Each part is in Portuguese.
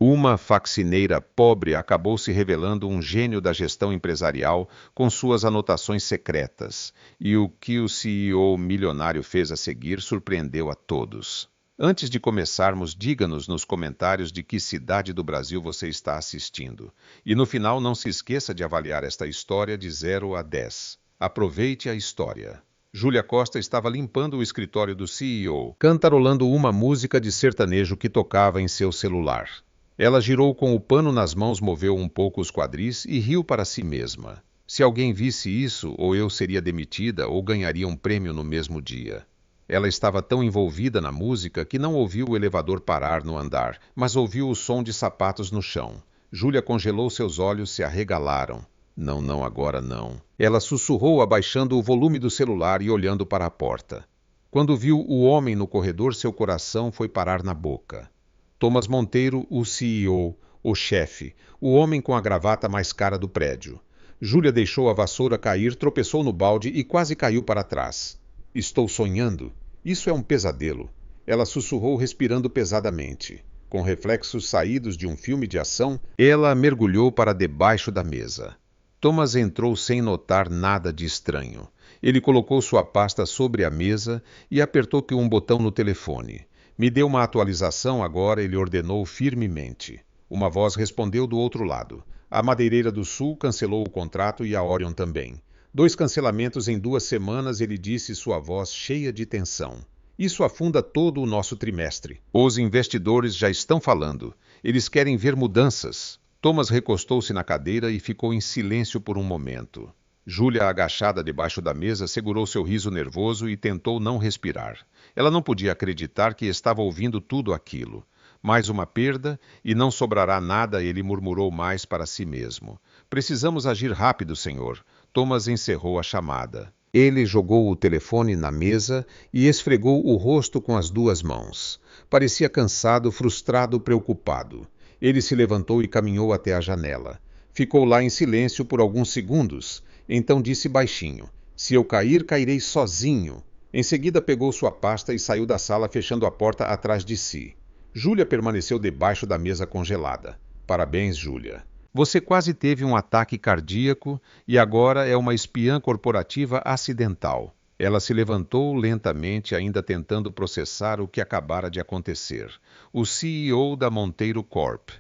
Uma faxineira pobre acabou se revelando um gênio da gestão empresarial com suas anotações secretas, e o que o CEO milionário fez a seguir surpreendeu a todos. Antes de começarmos, diga-nos nos comentários de que cidade do Brasil você está assistindo. E no final, não se esqueça de avaliar esta história de 0 a 10. Aproveite a história. Júlia Costa estava limpando o escritório do CEO, cantarolando uma música de sertanejo que tocava em seu celular. Ela girou com o pano nas mãos, moveu um pouco os quadris e riu para si mesma. Se alguém visse isso, ou eu seria demitida ou ganharia um prêmio no mesmo dia. Ela estava tão envolvida na música que não ouviu o elevador parar no andar, mas ouviu o som de sapatos no chão. Júlia congelou, seus olhos se arregalaram. Não, não, agora não. Ela sussurrou, abaixando o volume do celular e olhando para a porta. Quando viu o homem no corredor, seu coração foi parar na boca. Thomas Monteiro, o CEO, o chefe, o homem com a gravata mais cara do prédio. Júlia deixou a vassoura cair, tropeçou no balde e quase caiu para trás. Estou sonhando? Isso é um pesadelo. Ela sussurrou, respirando pesadamente. Com reflexos saídos de um filme de ação, ela mergulhou para debaixo da mesa. Thomas entrou sem notar nada de estranho. Ele colocou sua pasta sobre a mesa e apertou um botão no telefone. Me dê uma atualização agora, ele ordenou firmemente. Uma voz respondeu do outro lado. A Madeireira do Sul cancelou o contrato e a Orion também. 2 cancelamentos em 2 semanas, ele disse, sua voz cheia de tensão. Isso afunda todo o nosso trimestre. Os investidores já estão falando. Eles querem ver mudanças. Thomas recostou-se na cadeira e ficou em silêncio por um momento. Júlia, agachada debaixo da mesa, segurou seu riso nervoso e tentou não respirar. Ela não podia acreditar que estava ouvindo tudo aquilo. Mais uma perda e não sobrará nada, ele murmurou mais para si mesmo. Precisamos agir rápido, senhor. Thomas encerrou a chamada. Ele jogou o telefone na mesa e esfregou o rosto com as 2 mãos. Parecia cansado, frustrado, preocupado. Ele se levantou e caminhou até a janela. Ficou lá em silêncio por alguns segundos. Então disse baixinho: "Se eu cair, cairei sozinho." Em seguida pegou sua pasta e saiu da sala, fechando a porta atrás de si. Júlia permaneceu debaixo da mesa congelada. Parabéns, Júlia. Você quase teve um ataque cardíaco e agora é uma espiã corporativa acidental. Ela se levantou lentamente, ainda tentando processar o que acabara de acontecer. O CEO da Monteiro Corp.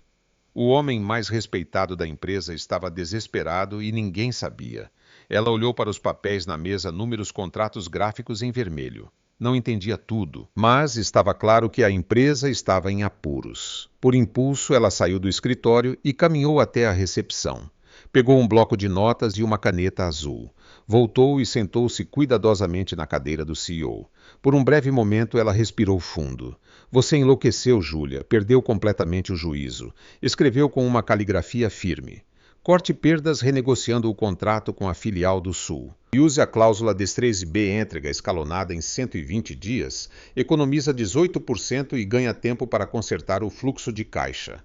O homem mais respeitado da empresa estava desesperado e ninguém sabia. Ela olhou para os papéis na mesa, números, contratos gráficos em vermelho. Não entendia tudo, mas estava claro que a empresa estava em apuros. Por impulso, ela saiu do escritório e caminhou até a recepção. Pegou um bloco de notas e uma caneta azul. Voltou e sentou-se cuidadosamente na cadeira do CEO. Por um breve momento, ela respirou fundo. Você enlouqueceu, Júlia. Perdeu completamente o juízo. Escreveu com uma caligrafia firme. Corte perdas renegociando o contrato com a filial do Sul. E use a cláusula D13B entrega escalonada em 120 dias, economiza 18% e ganha tempo para consertar o fluxo de caixa.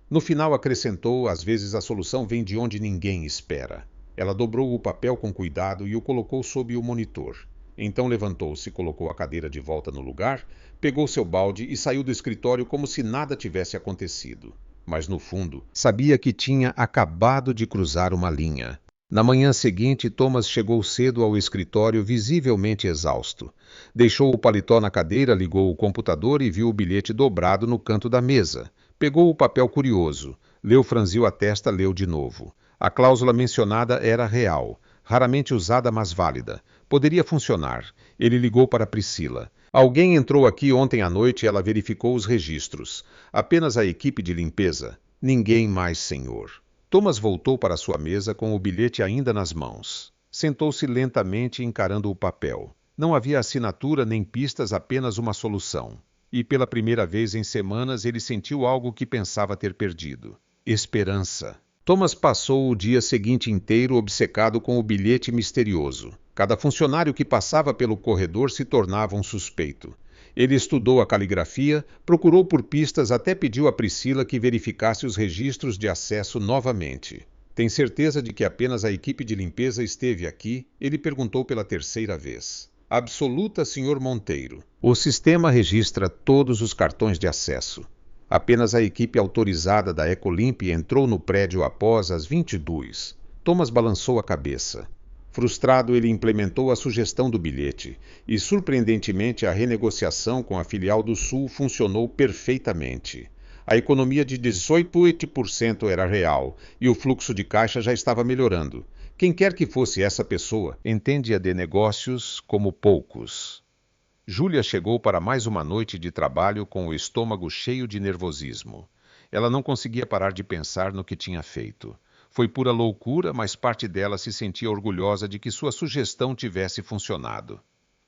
No final acrescentou, às vezes a solução vem de onde ninguém espera. Ela dobrou o papel com cuidado e o colocou sob o monitor. Então levantou-se, colocou a cadeira de volta no lugar, pegou seu balde e saiu do escritório como se nada tivesse acontecido. Mas no fundo, sabia que tinha acabado de cruzar uma linha. Na manhã seguinte, Thomas chegou cedo ao escritório, visivelmente exausto. Deixou o paletó na cadeira, ligou o computador e viu o bilhete dobrado no canto da mesa. Pegou o papel curioso. Leu, franziu a testa, leu de novo. A cláusula mencionada era real, raramente usada, mas válida. Poderia funcionar. Ele ligou para Priscila. Alguém entrou aqui ontem à noite e ela verificou os registros. Apenas a equipe de limpeza. Ninguém mais, senhor. Thomas voltou para sua mesa com o bilhete ainda nas mãos. Sentou-se lentamente encarando o papel. Não havia assinatura nem pistas, apenas uma solução. E pela primeira vez em semanas ele sentiu algo que pensava ter perdido. Esperança. Thomas passou o dia seguinte inteiro obcecado com o bilhete misterioso. Cada funcionário que passava pelo corredor se tornava um suspeito. Ele estudou a caligrafia, procurou por pistas, até pediu a Priscila que verificasse os registros de acesso novamente. Tem certeza de que apenas a equipe de limpeza esteve aqui? Ele perguntou pela 3ª vez. Absoluta, Sr. Monteiro. O sistema registra todos os cartões de acesso. Apenas a equipe autorizada da Ecolimp entrou no prédio após as 22. Thomas balançou a cabeça. Frustrado, ele implementou a sugestão do bilhete e, surpreendentemente, a renegociação com a filial do Sul funcionou perfeitamente. A economia de 18% era real e o fluxo de caixa já estava melhorando. Quem quer que fosse essa pessoa, entende-a de negócios como poucos. Júlia chegou para mais uma noite de trabalho com o estômago cheio de nervosismo. Ela não conseguia parar de pensar no que tinha feito. Foi pura loucura, mas parte dela se sentia orgulhosa de que sua sugestão tivesse funcionado.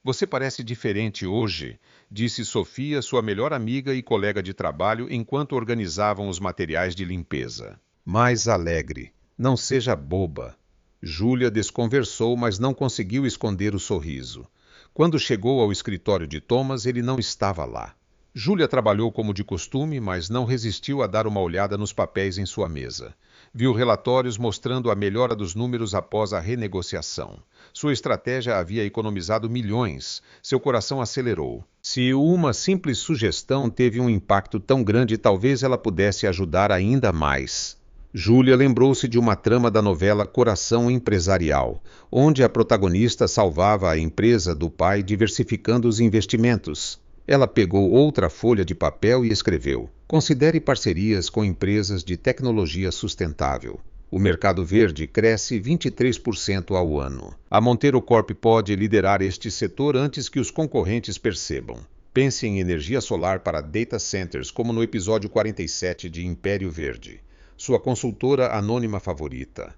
Você parece diferente hoje, disse Sofia, sua melhor amiga e colega de trabalho, enquanto organizavam os materiais de limpeza. Mais alegre. Não seja boba. Júlia desconversou, mas não conseguiu esconder o sorriso. Quando chegou ao escritório de Thomas, ele não estava lá. Júlia trabalhou como de costume, mas não resistiu a dar uma olhada nos papéis em sua mesa. Viu relatórios mostrando a melhora dos números após a renegociação. Sua estratégia havia economizado milhões. Seu coração acelerou. Se uma simples sugestão teve um impacto tão grande, talvez ela pudesse ajudar ainda mais. Júlia lembrou-se de uma trama da novela Coração Empresarial, onde a protagonista salvava a empresa do pai diversificando os investimentos. Ela pegou outra folha de papel e escreveu: considere parcerias com empresas de tecnologia sustentável. O mercado verde cresce 23% ao ano. A Monteiro Corp pode liderar este setor antes que os concorrentes percebam. Pense em energia solar para data centers, como no episódio 47 de Império Verde. Sua consultora anônima favorita.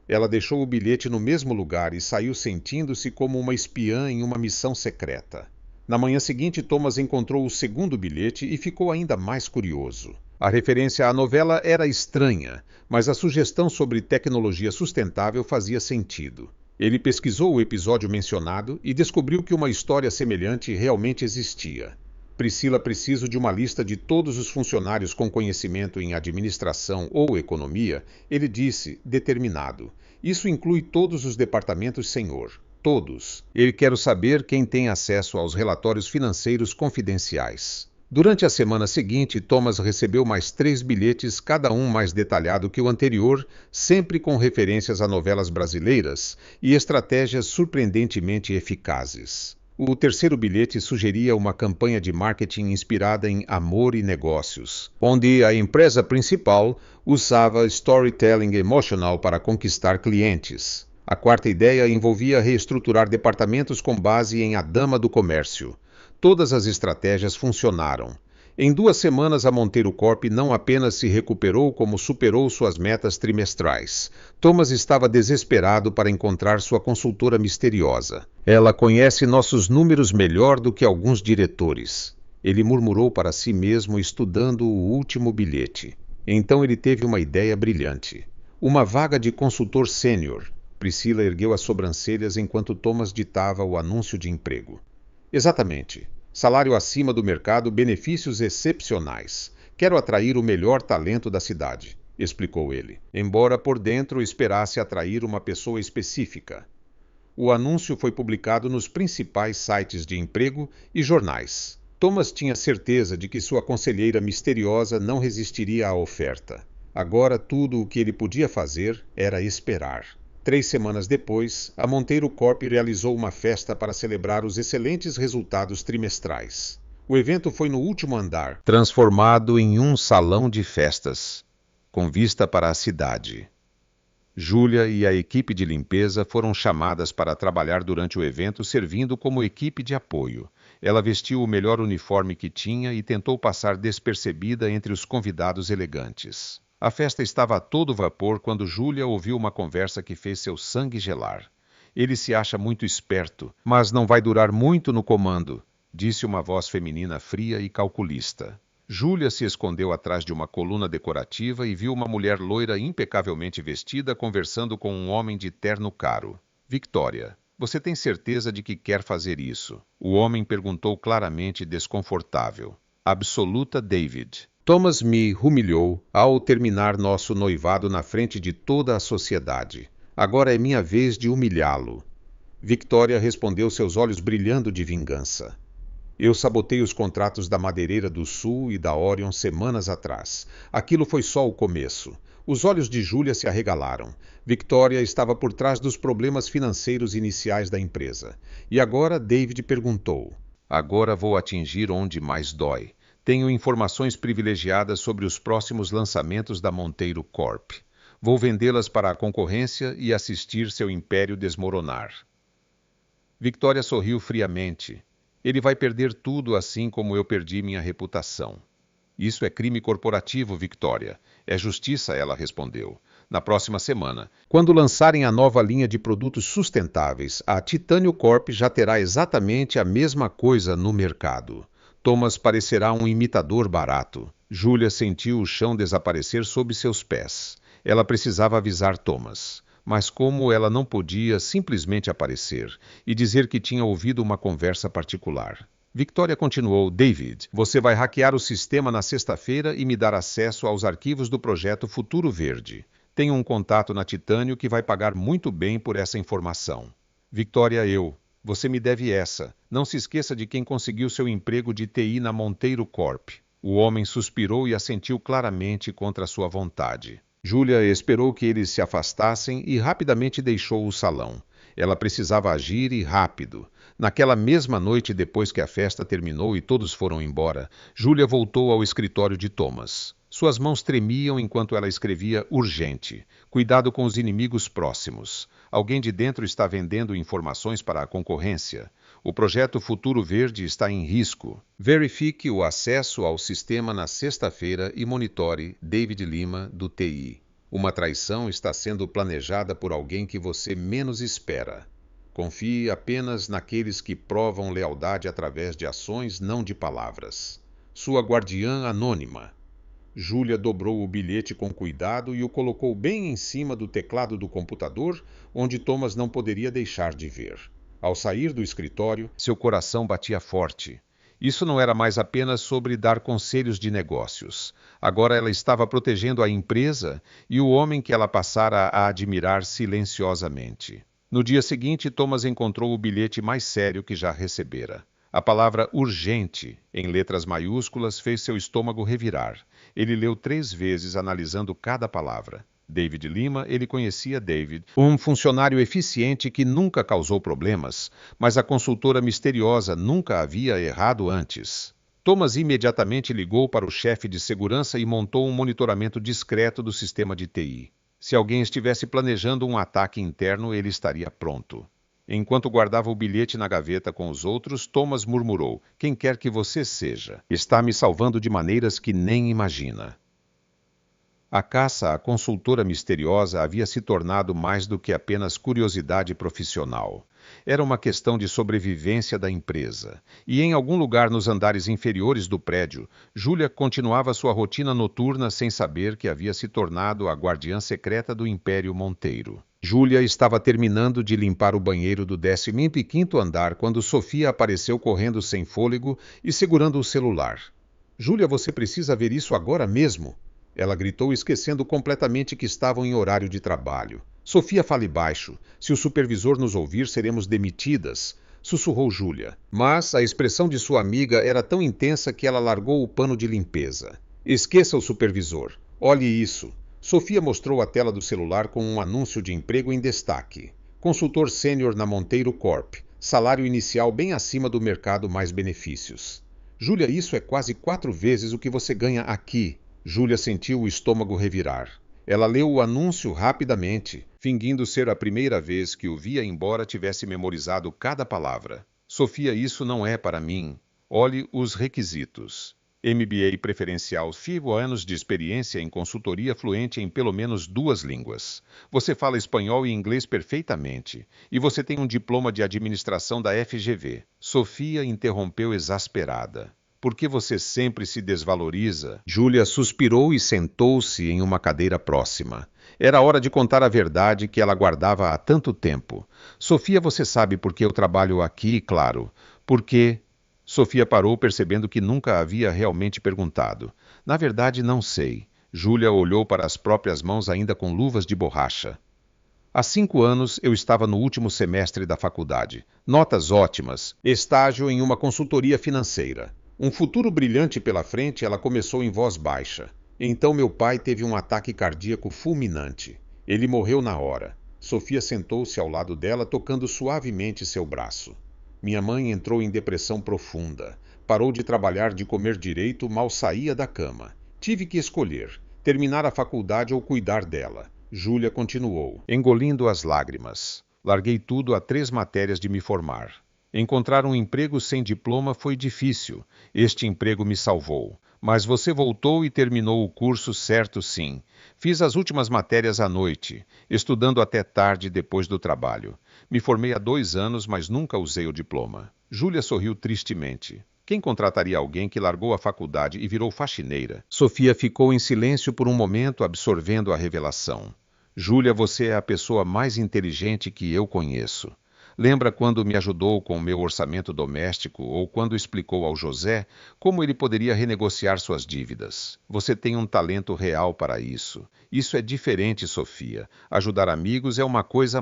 Ela deixou o bilhete no mesmo lugar e saiu sentindo-se como uma espiã em uma missão secreta. Na manhã seguinte, Thomas encontrou o segundo bilhete e ficou ainda mais curioso. A referência à novela era estranha, mas a sugestão sobre tecnologia sustentável fazia sentido. Ele pesquisou o episódio mencionado e descobriu que uma história semelhante realmente existia. Priscila, preciso de uma lista de todos os funcionários com conhecimento em administração ou economia, ele disse, determinado. Isso inclui todos os departamentos, senhor. Todos. Eu quero saber quem tem acesso aos relatórios financeiros confidenciais. Durante a semana seguinte, Thomas recebeu mais 3 bilhetes, cada um mais detalhado que o anterior, sempre com referências a novelas brasileiras e estratégias surpreendentemente eficazes. O terceiro bilhete sugeria uma campanha de marketing inspirada em amor e negócios, onde a empresa principal usava storytelling emocional para conquistar clientes. A quarta ideia envolvia reestruturar departamentos com base em A Dama do Comércio. Todas as estratégias funcionaram. Em 2 semanas, a Monteiro Corp não apenas se recuperou, como superou suas metas trimestrais. Thomas estava desesperado para encontrar sua consultora misteriosa. Ela conhece nossos números melhor do que alguns diretores. Ele murmurou para si mesmo, estudando o último bilhete. Então ele teve uma ideia brilhante. Uma vaga de consultor sênior. Priscila ergueu as sobrancelhas enquanto Thomas ditava o anúncio de emprego. Exatamente. Salário acima do mercado, benefícios excepcionais. Quero atrair o melhor talento da cidade, explicou ele, embora por dentro esperasse atrair uma pessoa específica. O anúncio foi publicado nos principais sites de emprego e jornais. Thomas tinha certeza de que sua conselheira misteriosa não resistiria à oferta. Agora tudo o que ele podia fazer era esperar. 3 semanas depois, a Monteiro Corp realizou uma festa para celebrar os excelentes resultados trimestrais. O evento foi no último andar, transformado em um salão de festas, com vista para a cidade. Júlia e a equipe de limpeza foram chamadas para trabalhar durante o evento, servindo como equipe de apoio. Ela vestiu o melhor uniforme que tinha e tentou passar despercebida entre os convidados elegantes. A festa estava a todo vapor quando Júlia ouviu uma conversa que fez seu sangue gelar. Ele se acha muito esperto, mas não vai durar muito no comando, disse uma voz feminina fria e calculista. Júlia se escondeu atrás de uma coluna decorativa e viu uma mulher loira impecavelmente vestida conversando com um homem de terno caro. Victoria, você tem certeza de que quer fazer isso? O homem perguntou claramente desconfortável. Absoluta, David. Thomas me humilhou ao terminar nosso noivado na frente de toda a sociedade. Agora é minha vez de humilhá-lo. Victoria respondeu, seus olhos brilhando de vingança. Eu sabotei os contratos da Madeireira do Sul e da Orion semanas atrás. Aquilo foi só o começo. Os olhos de Júlia se arregalaram. Victoria estava por trás dos problemas financeiros iniciais da empresa. E agora David perguntou: Agora vou atingir onde mais dói. Tenho informações privilegiadas sobre os próximos lançamentos da Monteiro Corp. Vou vendê-las para a concorrência e assistir seu império desmoronar. Victoria sorriu friamente. Ele vai perder tudo assim como eu perdi minha reputação. Isso é crime corporativo, Victoria. É justiça, ela respondeu. Na próxima semana, quando lançarem a nova linha de produtos sustentáveis, a Titânio Corp já terá exatamente a mesma coisa no mercado. Thomas parecerá um imitador barato. Júlia sentiu o chão desaparecer sob seus pés. Ela precisava avisar Thomas. Mas como ela não podia simplesmente aparecer e dizer que tinha ouvido uma conversa particular. Victoria continuou: David, você vai hackear o sistema na sexta-feira e me dar acesso aos arquivos do projeto Futuro Verde. Tenho um contato na Titânio que vai pagar muito bem por essa informação. Victoria, você me deve essa. Não se esqueça de quem conseguiu seu emprego de TI na Monteiro Corp. O homem suspirou e assentiu claramente contra sua vontade. Júlia esperou que eles se afastassem e rapidamente deixou o salão. Ela precisava agir e rápido. Naquela mesma noite, depois que a festa terminou e todos foram embora, Júlia voltou ao escritório de Thomas. Suas mãos tremiam enquanto ela escrevia urgente. Cuidado com os inimigos próximos. Alguém de dentro está vendendo informações para a concorrência. O projeto Futuro Verde está em risco. Verifique o acesso ao sistema na sexta-feira e monitore David Lima, do TI. Uma traição está sendo planejada por alguém que você menos espera. Confie apenas naqueles que provam lealdade através de ações, não de palavras. Sua guardiã anônima. Júlia dobrou o bilhete com cuidado e o colocou bem em cima do teclado do computador, onde Thomas não poderia deixar de ver. Ao sair do escritório, seu coração batia forte. Isso não era mais apenas sobre dar conselhos de negócios. Agora ela estava protegendo a empresa e o homem que ela passara a admirar silenciosamente. No dia seguinte, Thomas encontrou o bilhete mais sério que já recebera. A palavra urgente, em letras maiúsculas, fez seu estômago revirar. Ele leu 3 vezes, analisando cada palavra. David Lima, ele conhecia David, um funcionário eficiente que nunca causou problemas, mas a consultora misteriosa nunca havia errado antes. Thomas imediatamente ligou para o chefe de segurança e montou um monitoramento discreto do sistema de TI. Se alguém estivesse planejando um ataque interno, ele estaria pronto. Enquanto guardava o bilhete na gaveta com os outros, Thomas murmurou: Quem quer que você seja, está me salvando de maneiras que nem imagina. A caça à consultora misteriosa havia se tornado mais do que apenas curiosidade profissional. Era uma questão de sobrevivência da empresa. E em algum lugar nos andares inferiores do prédio, Júlia continuava sua rotina noturna sem saber que havia se tornado a guardiã secreta do Império Monteiro. Júlia estava terminando de limpar o banheiro do 15º andar quando Sofia apareceu correndo sem fôlego e segurando o celular. Júlia, você precisa ver isso agora mesmo? Ela gritou, esquecendo completamente que estavam em horário de trabalho. Sofia, fale baixo. Se o supervisor nos ouvir, seremos demitidas, sussurrou Júlia. Mas a expressão de sua amiga era tão intensa que ela largou o pano de limpeza. Esqueça o supervisor. Olhe isso. Sofia mostrou a tela do celular com um anúncio de emprego em destaque. Consultor sênior na Monteiro Corp. Salário inicial bem acima do mercado, mais benefícios. Júlia, isso é quase 4 vezes o que você ganha aqui. Júlia sentiu o estômago revirar. Ela leu o anúncio rapidamente, fingindo ser a primeira vez que o via, embora tivesse memorizado cada palavra. Sofia, isso não é para mim. Olhe os requisitos. MBA preferencial, 5 anos de experiência em consultoria fluente em pelo menos 2 línguas. Você fala espanhol e inglês perfeitamente. E você tem um diploma de administração da FGV. Sofia interrompeu exasperada. Por que você sempre se desvaloriza? Júlia suspirou e sentou-se em uma cadeira próxima. Era hora de contar a verdade que ela guardava há tanto tempo. Sofia, você sabe por que eu trabalho aqui, claro. Por quê? Sofia parou, percebendo que nunca havia realmente perguntado. Na verdade, não sei. Júlia olhou para as próprias mãos ainda com luvas de borracha. Há 5 anos eu estava no último semestre da faculdade. Notas ótimas. Estágio em uma consultoria financeira. Um futuro brilhante pela frente, ela começou em voz baixa. Então meu pai teve um ataque cardíaco fulminante. Ele morreu na hora. Sofia sentou-se ao lado dela, tocando suavemente seu braço. Minha mãe entrou em depressão profunda. Parou de trabalhar, de comer direito, mal saía da cama. Tive que escolher, terminar a faculdade ou cuidar dela. Júlia continuou, engolindo as lágrimas. Larguei tudo a 3 matérias de me formar. Encontrar um emprego sem diploma foi difícil. Este emprego me salvou. Mas você voltou e terminou o curso, certo, sim. Fiz as últimas matérias à noite, estudando até tarde depois do trabalho. Me formei há 2 anos, mas nunca usei o diploma. Júlia sorriu tristemente. Quem contrataria alguém que largou a faculdade e virou faxineira? Sofia ficou em silêncio por um momento, absorvendo a revelação. Júlia, você é a pessoa mais inteligente que eu conheço. Lembra quando me ajudou com o meu orçamento doméstico ou quando explicou ao José como ele poderia renegociar suas dívidas? Você tem um talento real para isso. Isso é diferente, Sofia. Ajudar amigos é uma coisa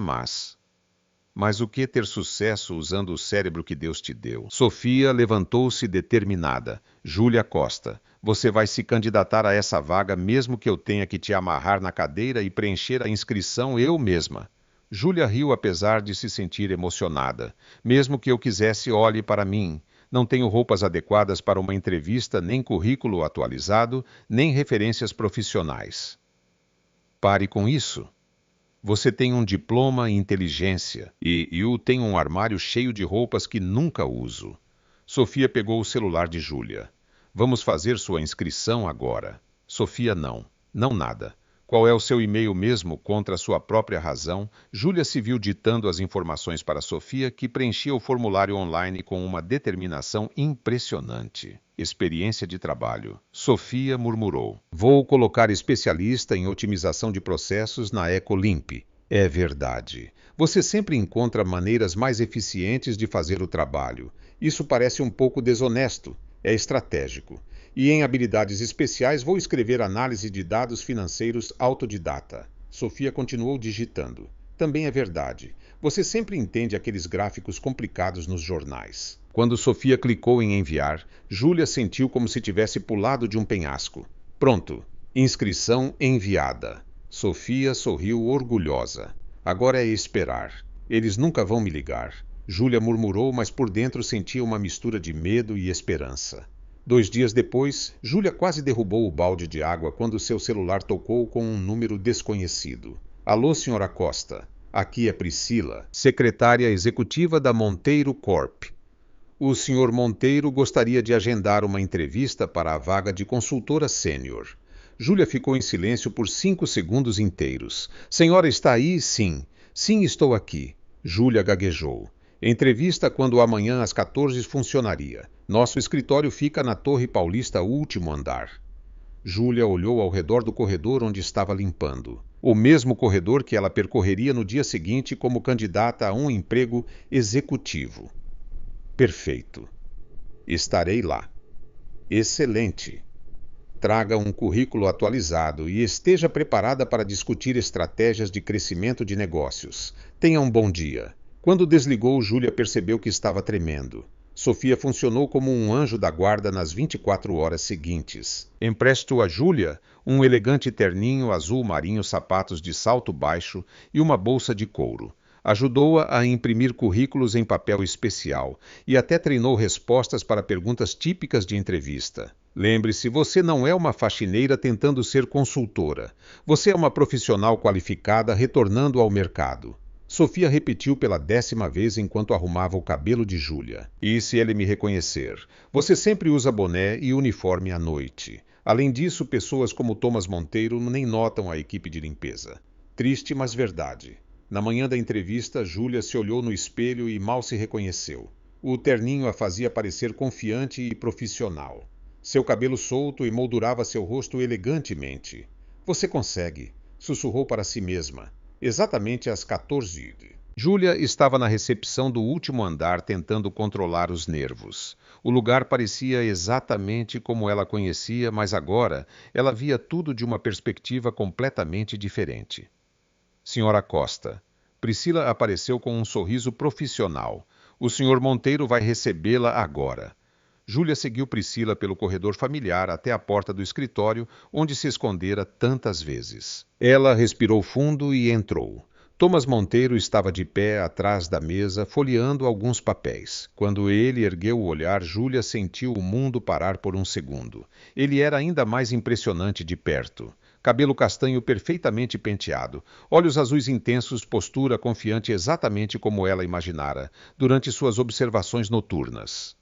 Mas o que ter sucesso usando o cérebro que Deus te deu? Sofia levantou-se determinada. Júlia Costa, você vai se candidatar a essa vaga mesmo que eu tenha que te amarrar na cadeira e preencher a inscrição eu mesma. Júlia riu apesar de se sentir emocionada. Mesmo que eu quisesse, olhe para mim. Não tenho roupas adequadas para uma entrevista, nem currículo atualizado, nem referências profissionais. Pare com isso. Você tem um diploma e inteligência, e eu tenho um armário cheio de roupas que nunca uso. Sofia pegou o celular de Júlia. Vamos fazer sua inscrição agora. Sofia, não. Não nada. Qual é o seu e-mail mesmo? Contra sua própria razão, Júlia se viu ditando as informações para Sofia, que preenchia o formulário online com uma determinação impressionante. Experiência de trabalho. Sofia murmurou. Vou colocar especialista em otimização de processos na Ecolimp. É verdade. Você sempre encontra maneiras mais eficientes de fazer o trabalho. Isso parece um pouco desonesto. É estratégico. E em habilidades especiais vou escrever análise de dados financeiros autodidata. Sofia continuou digitando. Também é verdade. Você sempre entende aqueles gráficos complicados nos jornais. Quando Sofia clicou em enviar, Júlia sentiu como se tivesse pulado de um penhasco. Pronto. Inscrição enviada. Sofia sorriu orgulhosa. Agora é esperar. Eles nunca vão me ligar. Júlia murmurou, mas por dentro sentia uma mistura de medo e esperança. 2 dias depois, Júlia quase derrubou o balde de água quando seu celular tocou com um número desconhecido. Alô, senhora Costa. Aqui é Priscila, secretária executiva da Monteiro Corp. O senhor Monteiro gostaria de agendar uma entrevista para a vaga de consultora sênior. Júlia ficou em silêncio por 5 segundos inteiros. Senhora está aí? Sim. Sim, estou aqui. Júlia gaguejou. Entrevista quando amanhã às 14 funcionaria. Nosso escritório fica na Torre Paulista, último andar. Júlia olhou ao redor do corredor onde estava limpando. O mesmo corredor que ela percorreria no dia seguinte como candidata a um emprego executivo. Perfeito. Estarei lá. Excelente. Traga um currículo atualizado e esteja preparada para discutir estratégias de crescimento de negócios. Tenha um bom dia. Quando desligou, Júlia percebeu que estava tremendo. Sofia funcionou como um anjo da guarda nas 24 horas seguintes. Empresto a Júlia um elegante terninho azul marinho, sapatos de salto baixo e uma bolsa de couro. Ajudou-a a imprimir currículos em papel especial e até treinou respostas para perguntas típicas de entrevista. Lembre-se, você não é uma faxineira tentando ser consultora. Você é uma profissional qualificada retornando ao mercado. Sofia repetiu pela 10ª vez enquanto arrumava o cabelo de Júlia. E se ele me reconhecer? Você sempre usa boné e uniforme à noite. Além disso, pessoas como Thomas Monteiro nem notam a equipe de limpeza. Triste, mas verdade. Na manhã da entrevista, Júlia se olhou no espelho e mal se reconheceu. O terninho a fazia parecer confiante e profissional. Seu cabelo solto emoldurava seu rosto elegantemente. Você consegue, sussurrou para si mesma. Exatamente às 14. Júlia estava na recepção do último andar tentando controlar os nervos. O lugar parecia exatamente como ela conhecia, mas agora ela via tudo de uma perspectiva completamente diferente. Senhora Costa, Priscila apareceu com um sorriso profissional. O Sr. Monteiro vai recebê-la agora. Júlia seguiu Priscila pelo corredor familiar até a porta do escritório, onde se escondera tantas vezes. Ela respirou fundo e entrou. Thomas Monteiro estava de pé atrás da mesa, folheando alguns papéis. Quando ele ergueu o olhar, Júlia sentiu o mundo parar por um segundo. Ele era ainda mais impressionante de perto. Cabelo castanho perfeitamente penteado, olhos azuis intensos, postura confiante exatamente como ela imaginara, durante suas observações noturnas.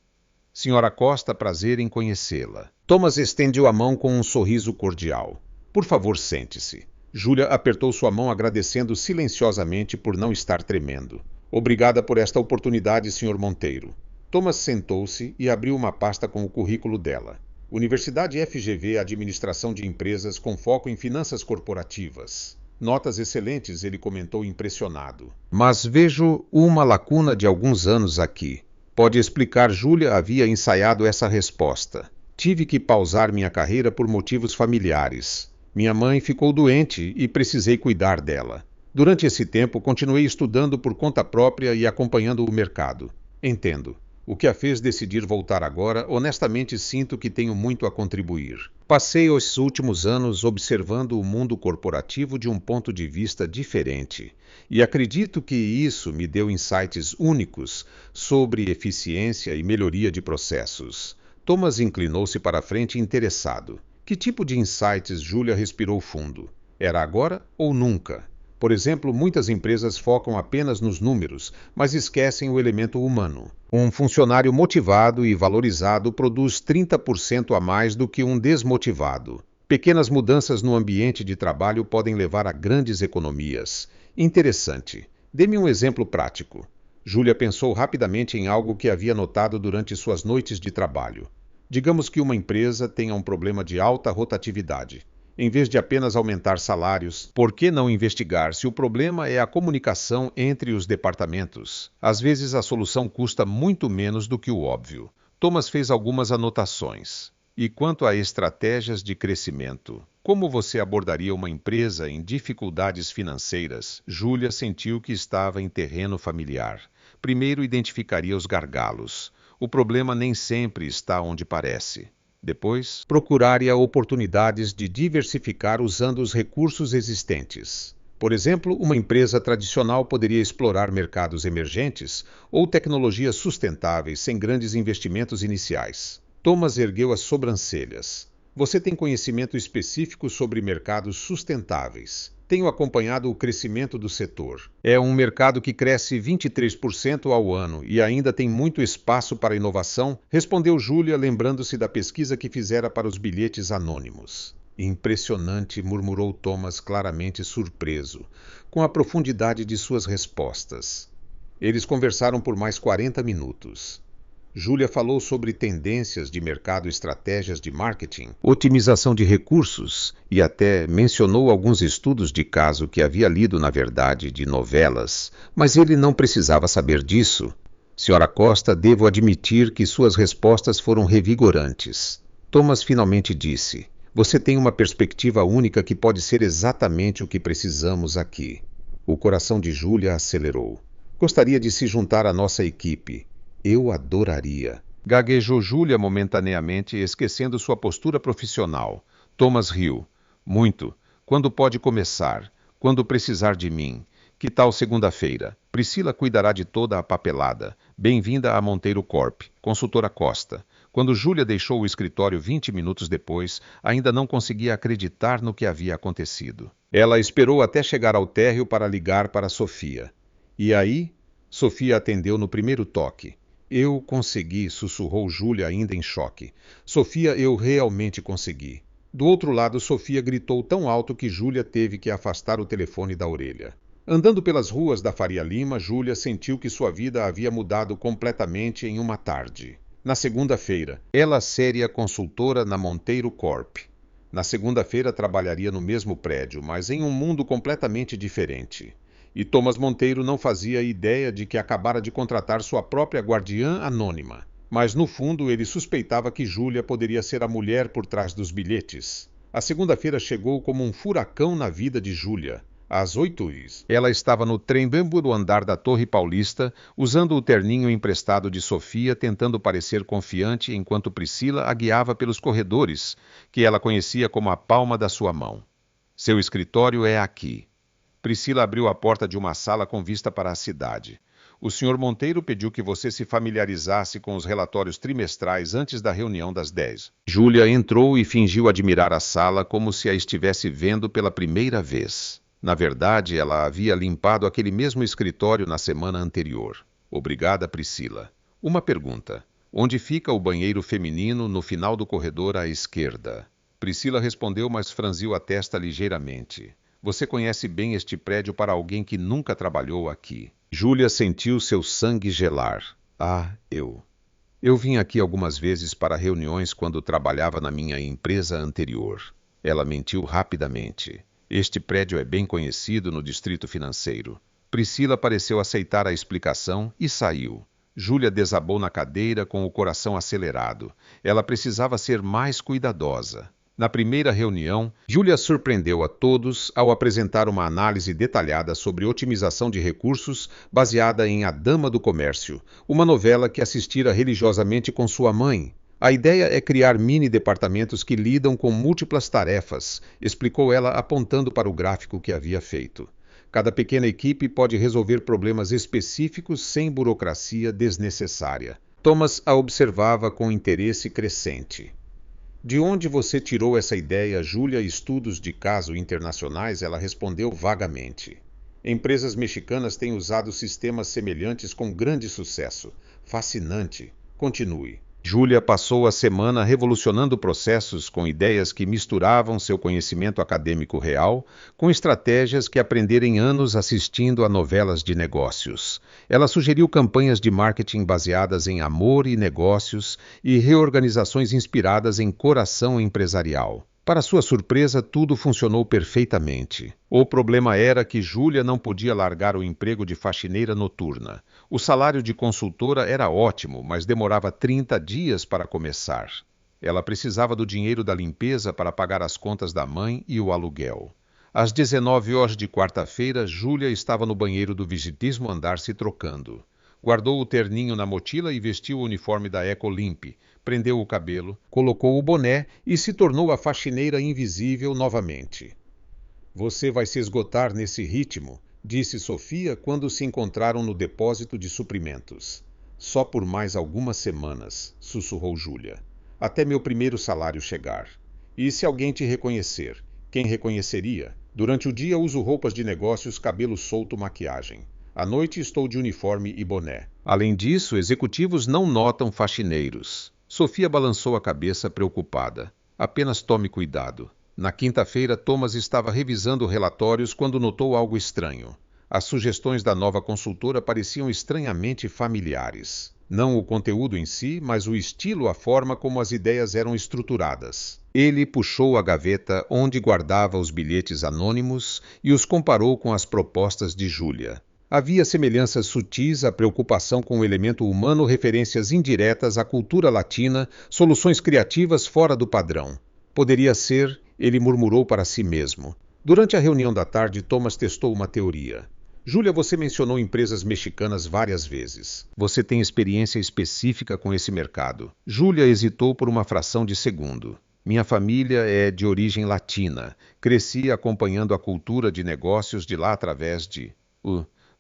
Senhora Costa, prazer em conhecê-la. Thomas estendeu a mão com um sorriso cordial. Por favor, sente-se. Júlia apertou sua mão agradecendo silenciosamente por não estar tremendo. Obrigada por esta oportunidade, Sr. Monteiro. Thomas sentou-se e abriu uma pasta com o currículo dela. Universidade FGV Administração de Empresas com foco em finanças corporativas. Notas excelentes, ele comentou impressionado. Mas vejo uma lacuna de alguns anos aqui. Pode explicar, Júlia havia ensaiado essa resposta. Tive que pausar minha carreira por motivos familiares. Minha mãe ficou doente e precisei cuidar dela. Durante esse tempo, continuei estudando por conta própria e acompanhando o mercado. Entendo. O que a fez decidir voltar agora, honestamente sinto que tenho muito a contribuir. Passei os últimos anos observando o mundo corporativo de um ponto de vista diferente, e acredito que isso me deu insights únicos sobre eficiência e melhoria de processos. Thomas inclinou-se para a frente interessado. Que tipo de insights? Júlia respirou fundo. Era agora ou nunca? Por exemplo, muitas empresas focam apenas nos números, mas esquecem o elemento humano. Um funcionário motivado e valorizado produz 30% a mais do que um desmotivado. Pequenas mudanças no ambiente de trabalho podem levar a grandes economias. Interessante. Dê-me um exemplo prático. Júlia pensou rapidamente em algo que havia notado durante suas noites de trabalho. Digamos que uma empresa tenha um problema de alta rotatividade. Em vez de apenas aumentar salários, por que não investigar se o problema é a comunicação entre os departamentos? Às vezes a solução custa muito menos do que o óbvio. Thomas fez algumas anotações. E quanto a estratégias de crescimento? Como você abordaria uma empresa em dificuldades financeiras? Júlia sentiu que estava em terreno familiar. Primeiro identificaria os gargalos. O problema nem sempre está onde parece. Depois, procuraria oportunidades de diversificar usando os recursos existentes. Por exemplo, uma empresa tradicional poderia explorar mercados emergentes ou tecnologias sustentáveis sem grandes investimentos iniciais. Thomas ergueu as sobrancelhas. Você tem conhecimento específico sobre mercados sustentáveis. Tenho acompanhado o crescimento do setor. É um mercado que cresce 23% ao ano e ainda tem muito espaço para inovação, respondeu Júlia, lembrando-se da pesquisa que fizera para os bilhetes anônimos. Impressionante, murmurou Thomas, claramente surpreso, com a profundidade de suas respostas. Eles conversaram por mais 40 minutos. Júlia falou sobre tendências de mercado, estratégias de marketing, otimização de recursos e até mencionou alguns estudos de caso que havia lido, na verdade, de novelas, mas ele não precisava saber disso. Senhora Costa, devo admitir que suas respostas foram revigorantes. Thomas finalmente disse: você tem uma perspectiva única que pode ser exatamente o que precisamos aqui. O coração de Júlia acelerou. Gostaria de se juntar à nossa equipe. Eu adoraria. Gaguejou Júlia momentaneamente, esquecendo sua postura profissional. Thomas riu. Muito. Quando pode começar? Quando precisar de mim? Que tal segunda-feira? Priscila cuidará de toda a papelada. Bem-vinda a Monteiro Corp, consultora Costa. Quando Júlia deixou o escritório 20 minutos depois, ainda não conseguia acreditar no que havia acontecido. Ela esperou até chegar ao térreo para ligar para Sofia. E aí? Sofia atendeu no primeiro toque. Eu consegui, sussurrou Júlia, ainda em choque. Sofia, eu realmente consegui. Do outro lado, Sofia gritou tão alto que Júlia teve que afastar o telefone da orelha. Andando pelas ruas da Faria Lima, Júlia sentiu que sua vida havia mudado completamente em uma tarde. Na segunda-feira, ela séria consultora na Monteiro Corp. Na segunda-feira trabalharia no mesmo prédio, mas em um mundo completamente diferente. E Thomas Monteiro não fazia ideia de que acabara de contratar sua própria guardiã anônima. Mas no fundo ele suspeitava que Júlia poderia ser a mulher por trás dos bilhetes. A segunda-feira chegou como um furacão na vida de Júlia. Às 8h, ela estava no tremendo andar da Torre Paulista, usando o terninho emprestado de Sofia, tentando parecer confiante enquanto Priscila a guiava pelos corredores, que ela conhecia como a palma da sua mão. Seu escritório é aqui. Priscila abriu a porta de uma sala com vista para a cidade. O Sr. Monteiro pediu que você se familiarizasse com os relatórios trimestrais antes da reunião das 10. Júlia entrou e fingiu admirar a sala como se a estivesse vendo pela primeira vez. Na verdade, ela havia limpado aquele mesmo escritório na semana anterior. Obrigada, Priscila. Uma pergunta. Onde fica o banheiro feminino no final do corredor à esquerda? Priscila respondeu, mas franziu a testa ligeiramente. Você conhece bem este prédio para alguém que nunca trabalhou aqui. Júlia sentiu seu sangue gelar. Eu vim aqui algumas vezes para reuniões quando trabalhava na minha empresa anterior. Ela mentiu rapidamente. Este prédio é bem conhecido no distrito financeiro. Priscila pareceu aceitar a explicação e saiu. Júlia desabou na cadeira com o coração acelerado. Ela precisava ser mais cuidadosa. Na primeira reunião, Júlia surpreendeu a todos ao apresentar uma análise detalhada sobre otimização de recursos baseada em A Dama do Comércio, uma novela que assistira religiosamente com sua mãe. A ideia é criar mini-departamentos que lidam com múltiplas tarefas, explicou ela apontando para o gráfico que havia feito. Cada pequena equipe pode resolver problemas específicos sem burocracia desnecessária. Thomas a observava com interesse crescente. De onde você tirou essa ideia, Júlia? Estudos de caso internacionais, ela respondeu vagamente. Empresas mexicanas têm usado sistemas semelhantes com grande sucesso. Fascinante. Continue. Júlia passou a semana revolucionando processos com ideias que misturavam seu conhecimento acadêmico real com estratégias que aprendera em anos assistindo a novelas de negócios. Ela sugeriu campanhas de marketing baseadas em amor e negócios e reorganizações inspiradas em coração empresarial. Para sua surpresa, tudo funcionou perfeitamente. O problema era que Júlia não podia largar o emprego de faxineira noturna. O salário de consultora era ótimo, mas demorava 30 dias para começar. Ela precisava do dinheiro da limpeza para pagar as contas da mãe e o aluguel. Às 19h de quarta-feira, Júlia estava no banheiro do 20º andar se trocando. Guardou o terninho na mochila e vestiu o uniforme da Ecolimp. Prendeu o cabelo, colocou o boné e se tornou a faxineira invisível novamente. Você vai se esgotar nesse ritmo, disse Sofia quando se encontraram no depósito de suprimentos. Só por mais algumas semanas, sussurrou Júlia. Até meu primeiro salário chegar. E se alguém te reconhecer? Quem reconheceria? Durante o dia uso roupas de negócios, cabelo solto, maquiagem. À noite estou de uniforme e boné. Além disso, executivos não notam faxineiros. Sofia balançou a cabeça preocupada. Apenas tome cuidado. Na quinta-feira, Thomas estava revisando relatórios quando notou algo estranho. As sugestões da nova consultora pareciam estranhamente familiares. Não o conteúdo em si, mas o estilo, a forma como as ideias eram estruturadas. Ele puxou a gaveta onde guardava os bilhetes anônimos e os comparou com as propostas de Júlia. Havia semelhanças sutis, a preocupação com o elemento humano, referências indiretas à cultura latina, soluções criativas fora do padrão. Poderia ser, ele murmurou para si mesmo. Durante a reunião da tarde, Thomas testou uma teoria. Júlia, você mencionou empresas mexicanas várias vezes. Você tem experiência específica com esse mercado. Júlia hesitou por uma fração de segundo. Minha família é de origem latina. Cresci acompanhando a cultura de negócios de lá através de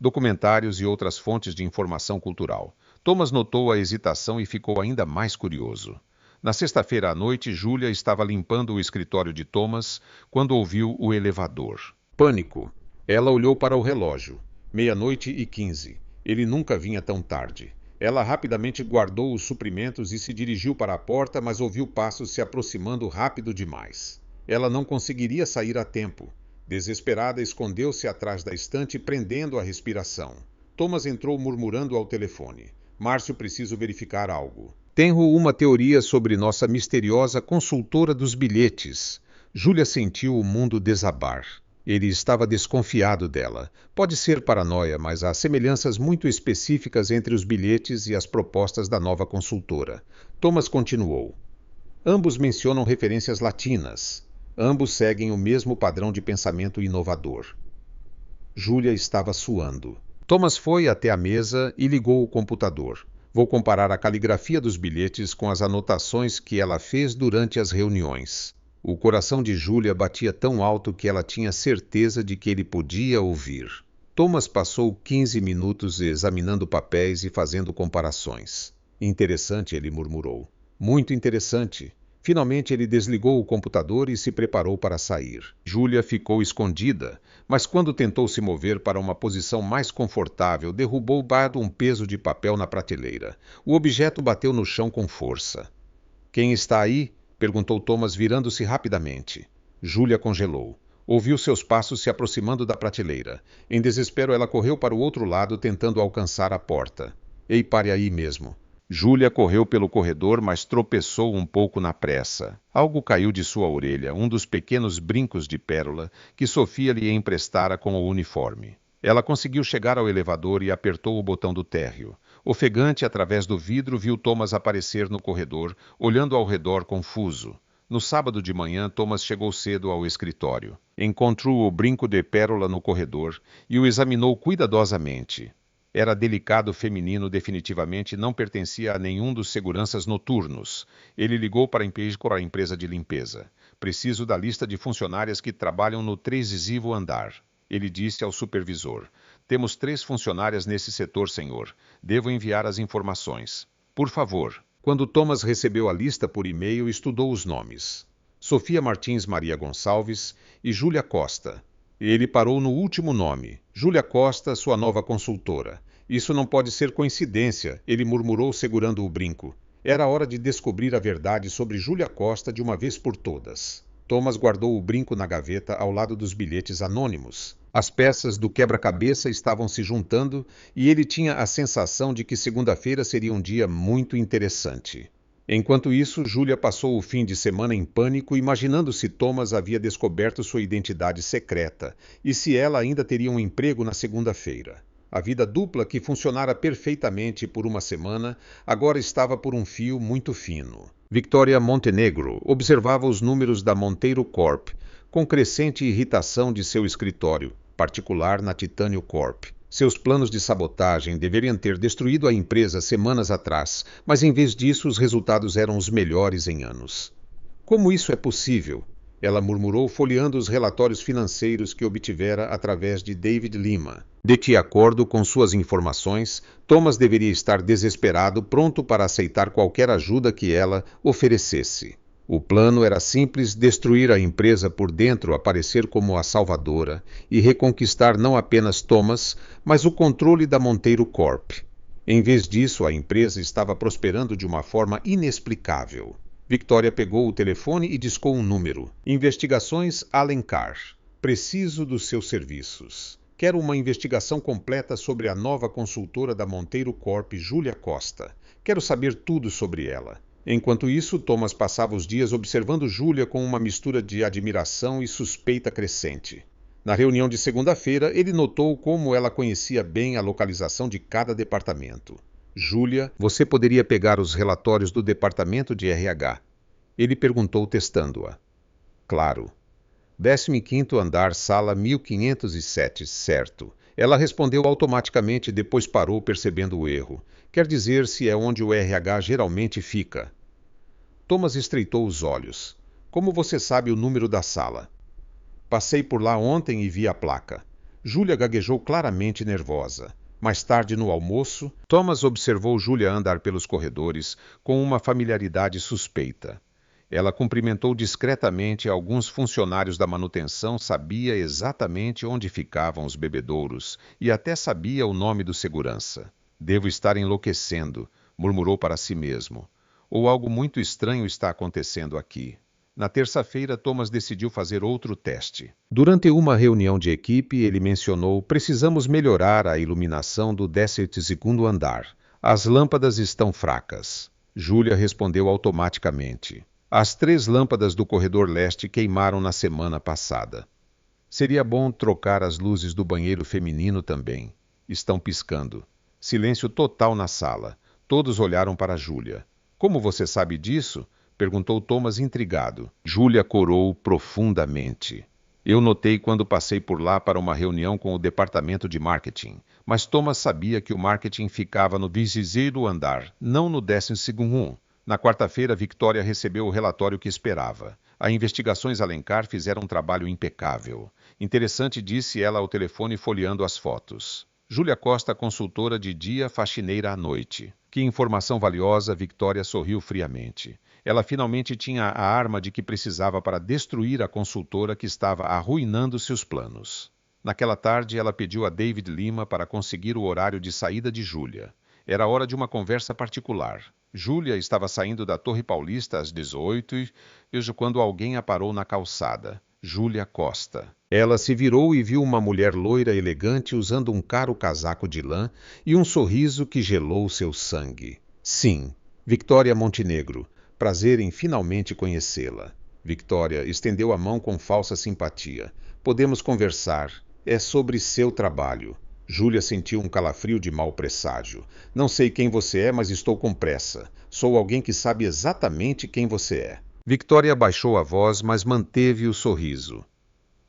documentários e outras fontes de informação cultural. Thomas notou a hesitação e ficou ainda mais curioso. Na sexta-feira à noite, Júlia estava limpando o escritório de Thomas quando ouviu o elevador. Pânico. Ela olhou para o relógio. 00h15. Ele nunca vinha tão tarde. Ela rapidamente guardou os suprimentos e se dirigiu para a porta, mas ouviu passos se aproximando rápido demais. Ela não conseguiria sair a tempo. Desesperada, escondeu-se atrás da estante, prendendo a respiração. Thomas entrou murmurando ao telefone. Márcio, preciso verificar algo. Tenho uma teoria sobre nossa misteriosa consultora dos bilhetes. Júlia sentiu o mundo desabar. Ele estava desconfiado dela. Pode ser paranoia, mas há semelhanças muito específicas entre os bilhetes e as propostas da nova consultora. Thomas continuou. Ambos mencionam referências latinas. Ambos seguem o mesmo padrão de pensamento inovador. Júlia estava suando. Thomas foi até a mesa e ligou o computador. Vou comparar a caligrafia dos bilhetes com as anotações que ela fez durante as reuniões. O coração de Júlia batia tão alto que ela tinha certeza de que ele podia ouvir. Thomas passou 15 minutos examinando papéis e fazendo comparações. Interessante, ele murmurou. Muito interessante. Finalmente ele desligou o computador e se preparou para sair. Júlia ficou escondida, mas quando tentou se mover para uma posição mais confortável, derrubou um peso de papel na prateleira. O objeto bateu no chão com força. Quem está aí? Perguntou Thomas, virando-se rapidamente. Júlia congelou. Ouviu seus passos se aproximando da prateleira. Em desespero, ela correu para o outro lado, tentando alcançar a porta. Ei, pare aí mesmo. Júlia correu pelo corredor, mas tropeçou um pouco na pressa. Algo caiu de sua orelha, um dos pequenos brincos de pérola que Sofia lhe emprestara com o uniforme. Ela conseguiu chegar ao elevador e apertou o botão do térreo. Ofegante, através do vidro, viu Thomas aparecer no corredor, olhando ao redor confuso. No sábado de manhã, Thomas chegou cedo ao escritório. Encontrou o brinco de pérola no corredor e o examinou cuidadosamente. Era delicado feminino, definitivamente não pertencia a nenhum dos seguranças noturnos. Ele ligou para a empresa de limpeza. Preciso da lista de funcionárias que trabalham no 13º andar. Ele disse ao supervisor. Temos 3 funcionárias nesse setor, senhor. Devo enviar as informações. Por favor. Quando Thomas recebeu a lista por e-mail, estudou os nomes. Sofia Martins Maria Gonçalves e Júlia Costa. Ele parou no último nome. Júlia Costa, sua nova consultora. Isso não pode ser coincidência, ele murmurou segurando o brinco. Era hora de descobrir a verdade sobre Júlia Costa de uma vez por todas. Thomas guardou o brinco na gaveta ao lado dos bilhetes anônimos. As peças do quebra-cabeça estavam se juntando e ele tinha a sensação de que segunda-feira seria um dia muito interessante. Enquanto isso, Júlia passou o fim de semana em pânico, imaginando se Thomas havia descoberto sua identidade secreta e se ela ainda teria um emprego na segunda-feira. A vida dupla, que funcionara perfeitamente por uma semana, agora estava por um fio muito fino. Victoria Montenegro observava os números da Monteiro Corp, com crescente irritação de seu escritório, particular na Titânio Corp. Seus planos de sabotagem deveriam ter destruído a empresa semanas atrás, mas em vez disso os resultados eram os melhores em anos. Como isso é possível? Ela murmurou, folheando os relatórios financeiros que obtivera através de David Lima. De acordo com suas informações, Thomas deveria estar desesperado, pronto para aceitar qualquer ajuda que ela oferecesse. O plano era simples: destruir a empresa por dentro, aparecer como a salvadora e reconquistar não apenas Thomas, mas o controle da Monteiro Corp. Em vez disso, a empresa estava prosperando de uma forma inexplicável. Victoria pegou o telefone e discou um número. Investigações Alencar. Preciso dos seus serviços. Quero uma investigação completa sobre a nova consultora da Monteiro Corp, Júlia Costa. Quero saber tudo sobre ela. Enquanto isso, Thomas passava os dias observando Júlia com uma mistura de admiração e suspeita crescente. Na reunião de segunda-feira, ele notou como ela conhecia bem a localização de cada departamento. Júlia, você poderia pegar os relatórios do departamento de RH? Ele perguntou, testando-a. Claro. 15º andar, sala 1507, certo. Ela respondeu automaticamente, depois parou, percebendo o erro. Quer dizer, se é onde o RH geralmente fica. Thomas estreitou os olhos. Como você sabe o número da sala? Passei por lá ontem e vi a placa. Júlia gaguejou, claramente nervosa. Mais tarde, no almoço, Thomas observou Júlia andar pelos corredores com uma familiaridade suspeita. Ela cumprimentou discretamente alguns funcionários da manutenção, sabia exatamente onde ficavam os bebedouros e até sabia o nome do segurança. Devo estar enlouquecendo, murmurou para si mesmo. Ou algo muito estranho está acontecendo aqui. Na terça-feira, Thomas decidiu fazer outro teste. Durante uma reunião de equipe, ele mencionou: precisamos melhorar a iluminação do 12º andar. As lâmpadas estão fracas. Júlia respondeu automaticamente. As 3 lâmpadas do corredor leste queimaram na semana passada. Seria bom trocar as luzes do banheiro feminino também. Estão piscando. Silêncio total na sala. Todos olharam para Júlia. Como você sabe disso? Perguntou Thomas, intrigado. Júlia corou profundamente. Eu notei quando passei por lá para uma reunião com o departamento de marketing, mas Thomas sabia que o marketing ficava no 20º andar, não no 12º. Na quarta-feira, Victoria recebeu o relatório que esperava. As investigações Alencar fizeram um trabalho impecável. Interessante, disse ela ao telefone folheando as fotos. Júlia Costa, consultora de dia, faxineira à noite. Que informação valiosa, Victoria sorriu friamente. Ela finalmente tinha a arma de que precisava para destruir a consultora que estava arruinando seus planos. Naquela tarde, ela pediu a David Lima para conseguir o horário de saída de Júlia. Era hora de uma conversa particular. Júlia estava saindo da Torre Paulista às 18h, quando alguém a parou na calçada. Júlia Costa. Ela se virou e viu uma mulher loira elegante usando um caro casaco de lã e um sorriso que gelou seu sangue. Sim, Victoria Montenegro. Prazer em finalmente conhecê-la. Victoria estendeu a mão com falsa simpatia. Podemos conversar. É sobre seu trabalho. Júlia sentiu um calafrio de mau presságio. Não sei quem você é, mas estou com pressa. Sou alguém que sabe exatamente quem você é. Victoria baixou a voz, mas manteve o sorriso.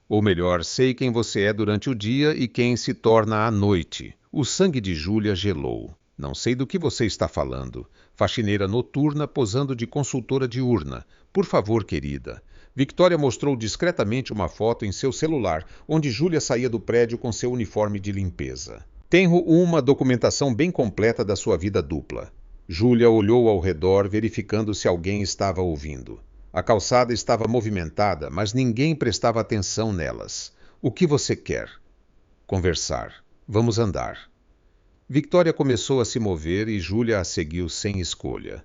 Ou melhor, sei quem você é durante o dia e quem se torna à noite. O sangue de Júlia gelou. Não sei do que você está falando. Faxineira noturna posando de consultora diurna. Por favor, querida. Victoria mostrou discretamente uma foto em seu celular, onde Júlia saía do prédio com seu uniforme de limpeza. Tenho uma documentação bem completa da sua vida dupla. Júlia olhou ao redor, verificando se alguém estava ouvindo. A calçada estava movimentada, mas ninguém prestava atenção nelas. O que você quer? Conversar. Vamos andar. Victoria começou a se mover e Júlia a seguiu sem escolha.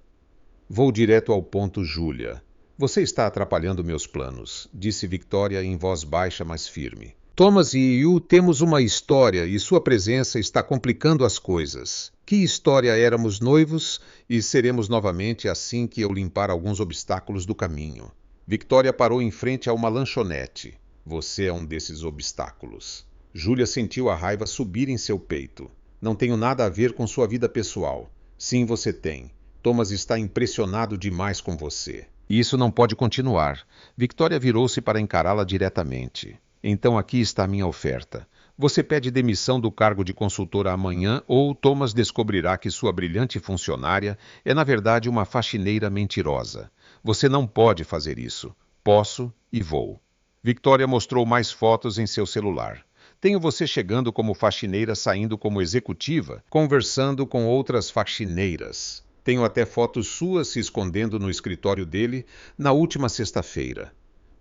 Vou direto ao ponto, Júlia. Você está atrapalhando meus planos, disse Victoria em voz baixa, mas firme. Thomas e Yu temos uma história e sua presença está complicando as coisas. Que história? Éramos noivos e seremos novamente assim que eu limpar alguns obstáculos do caminho. Victoria parou em frente a uma lanchonete. Você é um desses obstáculos. Júlia sentiu a raiva subir em seu peito. Não tenho nada a ver com sua vida pessoal. Sim, você tem. Thomas está impressionado demais com você. Isso não pode continuar. Victoria virou-se para encará-la diretamente. Então aqui está a minha oferta. Você pede demissão do cargo de consultora amanhã ou Thomas descobrirá que sua brilhante funcionária é na verdade uma faxineira mentirosa. Você não pode fazer isso. Posso e vou. Victoria mostrou mais fotos em seu celular. Tenho você chegando como faxineira, saindo como executiva, conversando com outras faxineiras. Tenho até fotos suas se escondendo no escritório dele na última sexta-feira.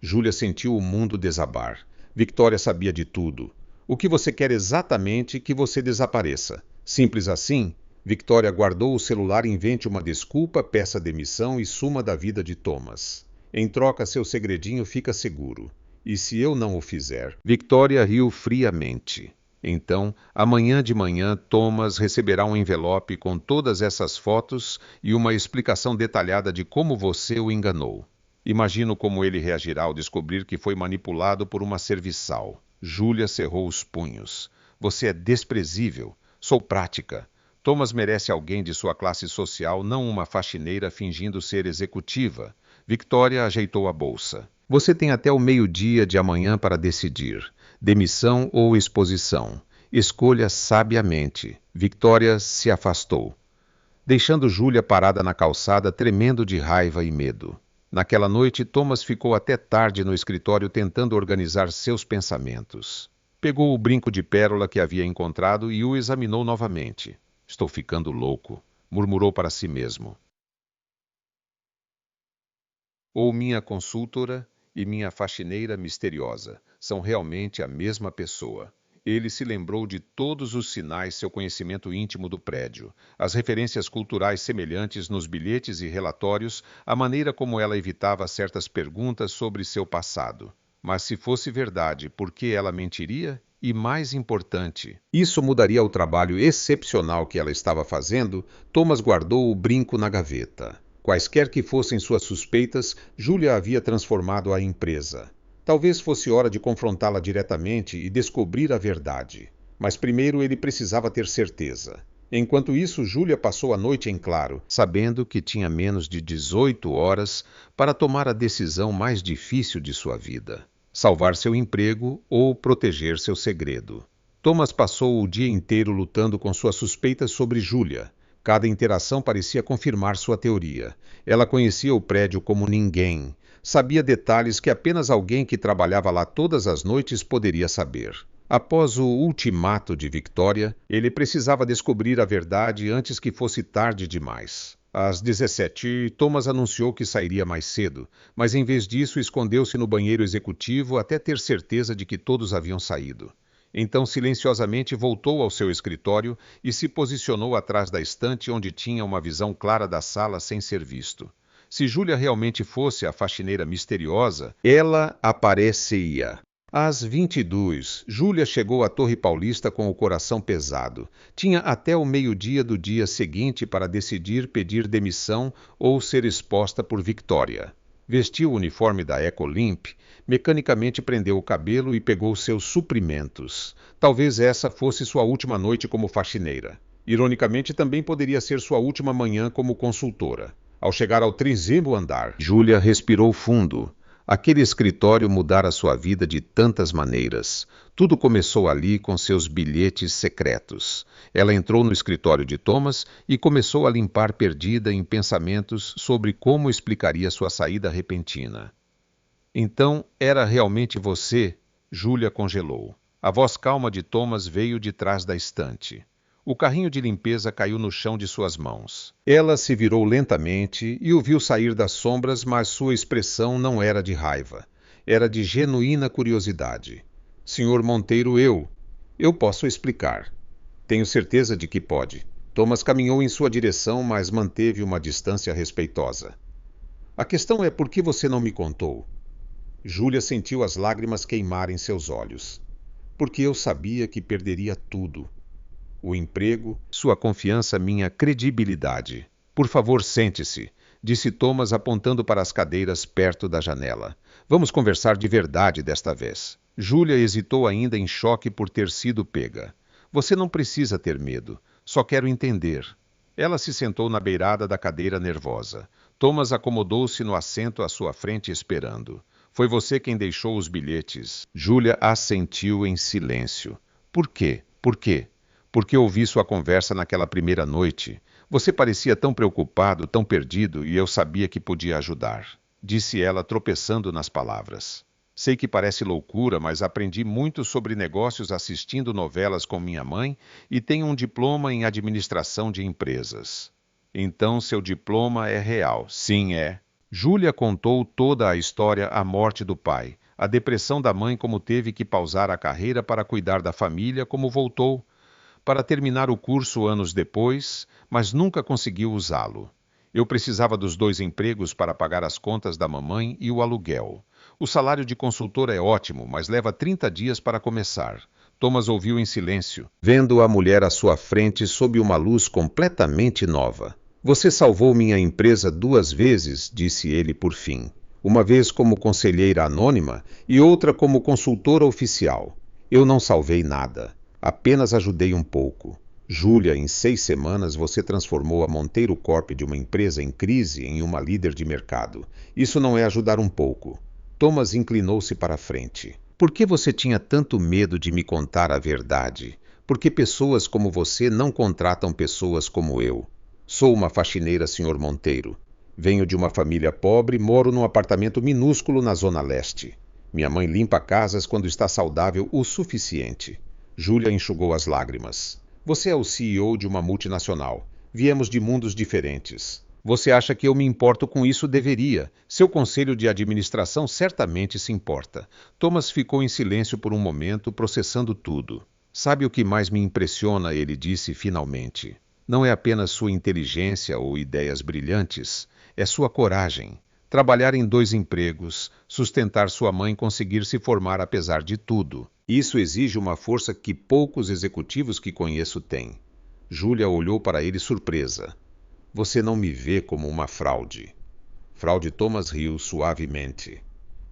Júlia sentiu o mundo desabar. Victoria sabia de tudo. O que você quer exatamente que você desapareça? Simples assim? Victoria guardou o celular, invente uma desculpa, peça demissão e suma da vida de Thomas. Em troca, seu segredinho fica seguro. E se eu não o fizer? Victoria riu friamente. Então, amanhã de manhã, Thomas receberá um envelope com todas essas fotos e uma explicação detalhada de como você o enganou. Imagino como ele reagirá ao descobrir que foi manipulado por uma serviçal. Júlia cerrou os punhos. Você é desprezível. Sou prática. Thomas merece alguém de sua classe social, não uma faxineira fingindo ser executiva. Victoria ajeitou a bolsa. Você tem até o meio-dia de amanhã para decidir. Demissão ou exposição. Escolha sabiamente. Victoria se afastou, deixando Júlia parada na calçada, tremendo de raiva e medo. Naquela noite, Thomas ficou até tarde no escritório tentando organizar seus pensamentos. Pegou o brinco de pérola que havia encontrado e o examinou novamente. Estou ficando louco, murmurou para si mesmo. Ou minha consultora e minha faxineira misteriosa são realmente a mesma pessoa. Ele se lembrou de todos os sinais, seu conhecimento íntimo do prédio, as referências culturais semelhantes nos bilhetes e relatórios, a maneira como ela evitava certas perguntas sobre seu passado. Mas se fosse verdade, por que ela mentiria? E mais importante, isso mudaria o trabalho excepcional que ela estava fazendo. Thomas guardou o brinco na gaveta. Quaisquer que fossem suas suspeitas, Júlia havia transformado a empresa. Talvez fosse hora de confrontá-la diretamente e descobrir a verdade. Mas primeiro ele precisava ter certeza. Enquanto isso, Júlia passou a noite em claro, sabendo que tinha menos de 18 horas para tomar a decisão mais difícil de sua vida. salvar seu emprego ou proteger seu segredo. Thomas passou o dia inteiro lutando com suas suspeitas sobre Julia. Cada interação parecia confirmar sua teoria. Ela conhecia o prédio como ninguém. Sabia detalhes que apenas alguém que trabalhava lá todas as noites poderia saber. Após o ultimato de Victoria, ele precisava descobrir a verdade antes que fosse tarde demais. Às 17h, Thomas anunciou que sairia mais cedo, mas em vez disso escondeu-se no banheiro executivo até ter certeza de que todos haviam saído. Então, silenciosamente, voltou ao seu escritório e se posicionou atrás da estante onde tinha uma visão clara da sala sem ser visto. Se Julia realmente fosse a faxineira misteriosa, ela apareceria. Às 22h, Julia chegou à Torre Paulista com o coração pesado. Tinha até o meio-dia do dia seguinte para decidir pedir demissão ou ser exposta por Victoria. Vestiu o uniforme da Ecolimp, mecanicamente prendeu o cabelo e pegou seus suprimentos. Talvez essa fosse sua última noite como faxineira. Ironicamente, também poderia ser sua última manhã como consultora. Ao chegar ao 30º andar, Julia respirou fundo. Aquele escritório mudara sua vida de tantas maneiras. Tudo começou ali com seus bilhetes secretos. Ela entrou no escritório de Thomas e começou a limpar perdida em pensamentos sobre como explicaria sua saída repentina. Então, era realmente você? Julia congelou. A voz calma de Thomas veio de trás da estante. O carrinho de limpeza caiu no chão de suas mãos. Ela se virou lentamente e o viu sair das sombras, mas sua expressão não era de raiva. Era de genuína curiosidade. Senhor Monteiro, eu posso explicar. Tenho certeza de que pode. Thomas caminhou em sua direção, mas manteve uma distância respeitosa. A questão é por que você não me contou? Julia sentiu as lágrimas queimarem seus olhos. Porque eu sabia que perderia tudo. O emprego, sua confiança, minha credibilidade. Por favor, sente-se, disse Thomas apontando para as cadeiras perto da janela. Vamos conversar de verdade desta vez. Julia hesitou ainda em choque por ter sido pega. Você não precisa ter medo, só quero entender. Ela se sentou na beirada da cadeira nervosa. Thomas acomodou-se no assento à sua frente esperando. Foi você quem deixou os bilhetes. Julia assentiu em silêncio. Por quê? Por quê? Porque ouvi sua conversa naquela primeira noite. Você parecia tão preocupado, tão perdido, e eu sabia que podia ajudar. Disse ela, tropeçando nas palavras. Sei que parece loucura, mas aprendi muito sobre negócios assistindo novelas com minha mãe e tenho um diploma em administração de empresas. Então seu diploma é real. Sim, é. Julia contou toda a história, a morte do pai, a depressão da mãe, como teve que pausar a carreira para cuidar da família, como voltou, para terminar o curso anos depois, mas nunca conseguiu usá-lo. Eu precisava dos 2 empregos para pagar as contas da mamãe e o aluguel. O salário de consultora é ótimo, mas leva 30 dias para começar. Thomas ouviu em silêncio, vendo a mulher à sua frente sob uma luz completamente nova. Você salvou minha empresa 2 vezes, disse ele por fim. Uma vez como conselheira anônima e outra como consultora oficial. Eu não salvei nada. Apenas ajudei um pouco. Julia, em 6 semanas você transformou a Monteiro Corp de uma empresa em crise em uma líder de mercado. Isso não é ajudar um pouco. Thomas inclinou-se para a frente. Por que você tinha tanto medo de me contar a verdade? Porque pessoas como você não contratam pessoas como eu. Sou uma faxineira, Sr. Monteiro. Venho de uma família pobre, moro num apartamento minúsculo na Zona Leste. Minha mãe limpa casas quando está saudável o suficiente. Julia enxugou as lágrimas. Você é o CEO de uma multinacional. Viemos de mundos diferentes. Você acha que eu me importo com isso? Deveria. Seu conselho de administração certamente se importa. Thomas ficou em silêncio por um momento, processando tudo. Sabe o que mais me impressiona? Ele disse finalmente. Não é apenas sua inteligência ou ideias brilhantes, é sua coragem. Trabalhar em 2 empregos, sustentar sua mãe, conseguir se formar apesar de tudo. Isso exige uma força que poucos executivos que conheço têm. Julia olhou para ele surpresa. Você não me vê como uma fraude. Fraude. Thomas riu suavemente.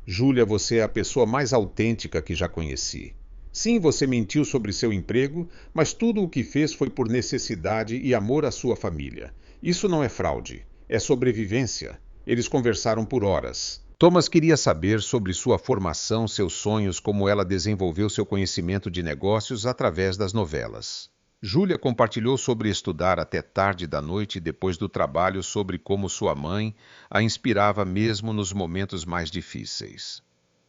Julia, você é a pessoa mais autêntica que já conheci. Sim, você mentiu sobre seu emprego, mas tudo o que fez foi por necessidade e amor à sua família. Isso não é fraude, é sobrevivência. Eles conversaram por horas. Thomas queria saber sobre sua formação, seus sonhos, como ela desenvolveu seu conhecimento de negócios através das novelas. Júlia compartilhou sobre estudar até tarde da noite depois do trabalho, sobre como sua mãe a inspirava mesmo nos momentos mais difíceis.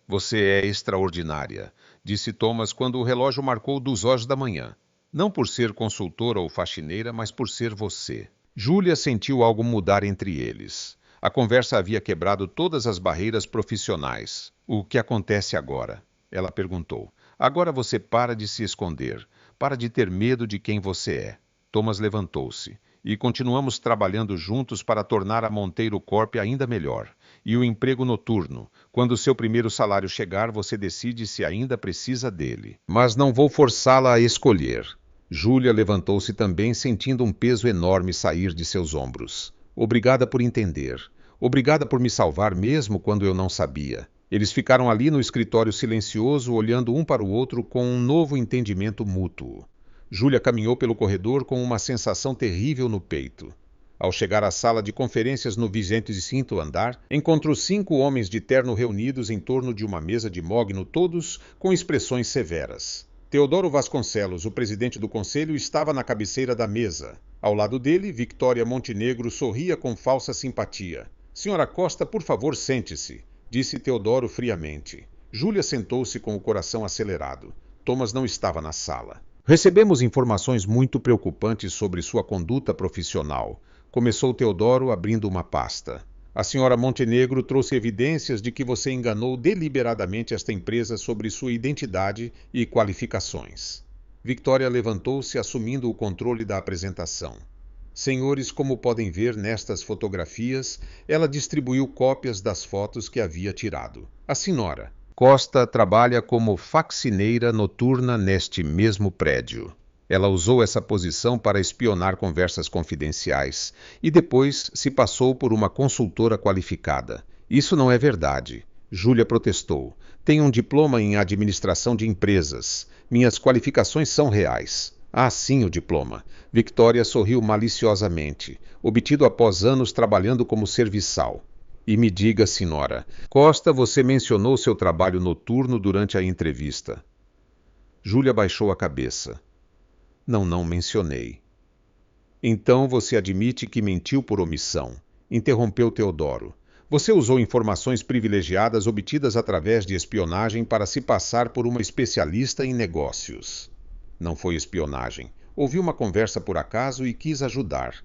Você é extraordinária, disse Thomas quando o relógio marcou 2 horas da manhã. Não por ser consultora ou faxineira, mas por ser você. Júlia sentiu algo mudar entre eles. A conversa havia quebrado todas as barreiras profissionais. O que acontece agora? Ela perguntou. Agora você para de se esconder. Para de ter medo de quem você é. Thomas levantou-se. E continuamos trabalhando juntos para tornar a Monteiro Corp ainda melhor. E o emprego noturno. Quando seu primeiro salário chegar, você decide se ainda precisa dele. Mas não vou forçá-la a escolher. Júlia levantou-se também, sentindo um peso enorme sair de seus ombros. Obrigada por entender. Obrigada por me salvar mesmo quando eu não sabia. Eles ficaram ali no escritório silencioso, olhando um para o outro com um novo entendimento mútuo. Júlia caminhou pelo corredor com uma sensação terrível no peito. Ao chegar à sala de conferências no 25º andar, encontrou 5 homens de terno reunidos em torno de uma mesa de mogno, todos com expressões severas. Teodoro Vasconcelos, o presidente do conselho, estava na cabeceira da mesa. Ao lado dele, Victoria Montenegro sorria com falsa simpatia. Senhora Costa, por favor, sente-se, disse Teodoro friamente. Júlia sentou-se com o coração acelerado. Thomas não estava na sala. Recebemos informações muito preocupantes sobre sua conduta profissional, começou Teodoro abrindo uma pasta. A senhora Montenegro trouxe evidências de que você enganou deliberadamente esta empresa sobre sua identidade e qualificações. Victoria levantou-se, assumindo o controle da apresentação. Senhores, como podem ver nestas fotografias, ela distribuiu cópias das fotos que havia tirado. A senhora Costa trabalha como faxineira noturna neste mesmo prédio. Ela usou essa posição para espionar conversas confidenciais e depois se passou por uma consultora qualificada. Isso não é verdade. Júlia protestou. Tenho um diploma em administração de empresas. Minhas qualificações são reais. Ah, sim, o diploma. Victoria sorriu maliciosamente, obtido após anos trabalhando como serviçal. E me diga, senhora, Costa, você mencionou seu trabalho noturno durante a entrevista. Júlia baixou a cabeça. Não mencionei. Então você admite que mentiu por omissão, interrompeu Teodoro. Você usou informações privilegiadas obtidas através de espionagem para se passar por uma especialista em negócios. Não foi espionagem. Ouvi uma conversa por acaso e quis ajudar.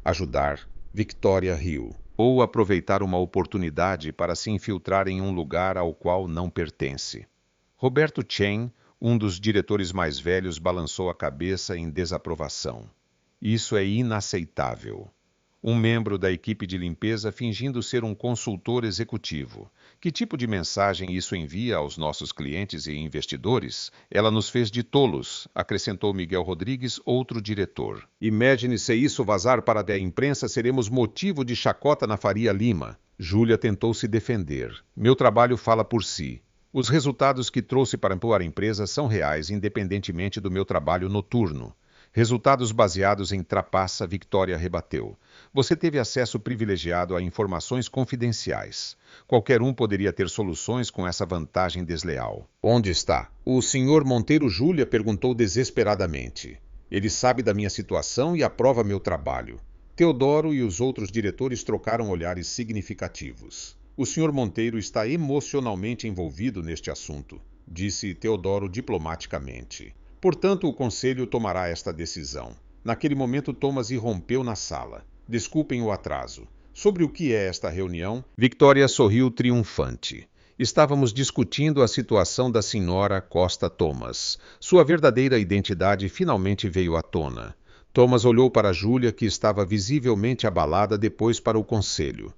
Ajudar? Victoria riu. Ou aproveitar uma oportunidade para se infiltrar em um lugar ao qual não pertence. Roberto Chen, um dos diretores mais velhos, balançou a cabeça em desaprovação. Isso é inaceitável. Um membro da equipe de limpeza fingindo ser um consultor executivo. Que tipo de mensagem isso envia aos nossos clientes e investidores? Ela nos fez de tolos, acrescentou Miguel Rodrigues, outro diretor. Imagine se isso vazar para a imprensa, seremos motivo de chacota na Faria Lima. Júlia tentou se defender. Meu trabalho fala por si. Os resultados que trouxe para a empresa são reais, independentemente do meu trabalho noturno. Resultados baseados em trapaça, Victoria rebateu. Você teve acesso privilegiado a informações confidenciais. Qualquer um poderia ter soluções com essa vantagem desleal. Onde está? O senhor Monteiro Júlia perguntou desesperadamente. Ele sabe da minha situação e aprova meu trabalho. Teodoro e os outros diretores trocaram olhares significativos. O senhor Monteiro está emocionalmente envolvido neste assunto, disse Teodoro diplomaticamente. Portanto, o conselho tomará esta decisão. Naquele momento, Thomas irrompeu na sala. Desculpem o atraso. Sobre o que é esta reunião? Victoria sorriu triunfante. Estávamos discutindo a situação da senhora Costa Thomas. Sua verdadeira identidade finalmente veio à tona. Thomas olhou para Júlia, que estava visivelmente abalada, depois para o conselho.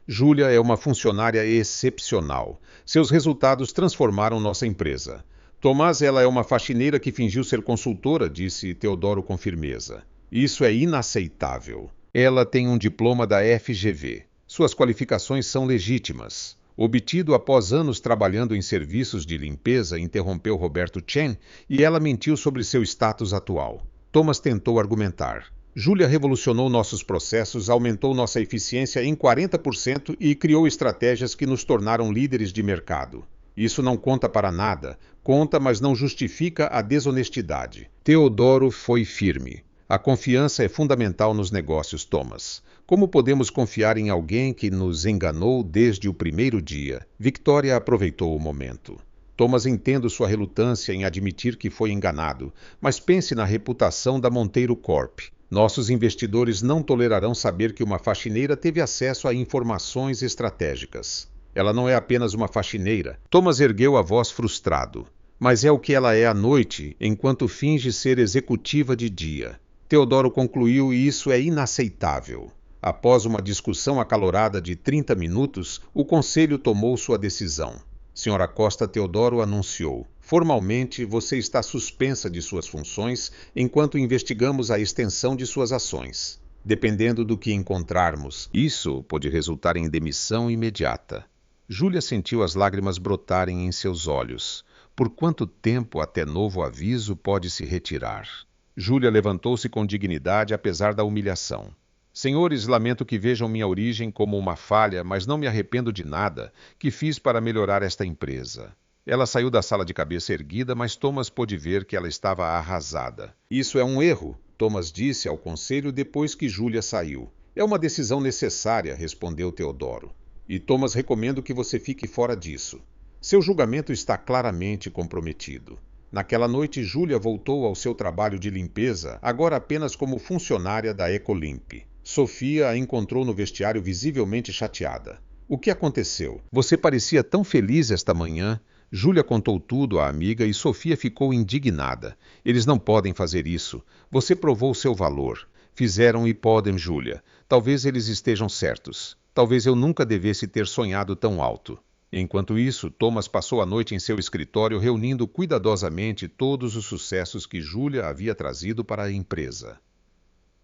Júlia é uma funcionária excepcional. Seus resultados transformaram nossa empresa. Tomás, ela é uma faxineira que fingiu ser consultora, disse Teodoro com firmeza. Isso é inaceitável. Ela tem um diploma da FGV. Suas qualificações são legítimas. Obtido após anos trabalhando em serviços de limpeza, interrompeu Roberto Chen, e ela mentiu sobre seu status atual. Thomas tentou argumentar. Júlia revolucionou nossos processos, aumentou nossa eficiência em 40% e criou estratégias que nos tornaram líderes de mercado. Isso não conta para nada. Conta, mas não justifica a desonestidade. Teodoro foi firme. A confiança é fundamental nos negócios, Thomas. Como podemos confiar em alguém que nos enganou desde o primeiro dia? Victoria aproveitou o momento. Thomas, entendo sua relutância em admitir que foi enganado, mas pense na reputação da Monteiro Corp. Nossos investidores não tolerarão saber que uma faxineira teve acesso a informações estratégicas. Ela não é apenas uma faxineira. Thomas ergueu a voz frustrado. Mas é o que ela é à noite, enquanto finge ser executiva de dia. Teodoro concluiu e isso é inaceitável. Após uma discussão acalorada de 30 minutos, o conselho tomou sua decisão. Sra. Costa Teodoro anunciou: formalmente, você está suspensa de suas funções enquanto investigamos a extensão de suas ações. Dependendo do que encontrarmos, isso pode resultar em demissão imediata. Júlia sentiu as lágrimas brotarem em seus olhos. Por quanto tempo até novo aviso pode se retirar? Júlia levantou-se com dignidade apesar da humilhação. Senhores, lamento que vejam minha origem como uma falha, mas não me arrependo de nada que fiz para melhorar esta empresa. Ela saiu da sala de cabeça erguida, mas Thomas pôde ver que ela estava arrasada. Isso é um erro, Thomas disse ao conselho depois que Júlia saiu. É uma decisão necessária, respondeu Teodoro. E Thomas, recomendo que você fique fora disso. Seu julgamento está claramente comprometido. Naquela noite, Júlia voltou ao seu trabalho de limpeza, agora apenas como funcionária da Ecolimp. Sofia a encontrou no vestiário visivelmente chateada. O que aconteceu? Você parecia tão feliz esta manhã. Júlia contou tudo à amiga e Sofia ficou indignada. Eles não podem fazer isso. Você provou seu valor. Fizeram e podem, Júlia. Talvez eles estejam certos. Talvez eu nunca devesse ter sonhado tão alto. Enquanto isso, Thomas passou a noite em seu escritório reunindo cuidadosamente todos os sucessos que Júlia havia trazido para a empresa.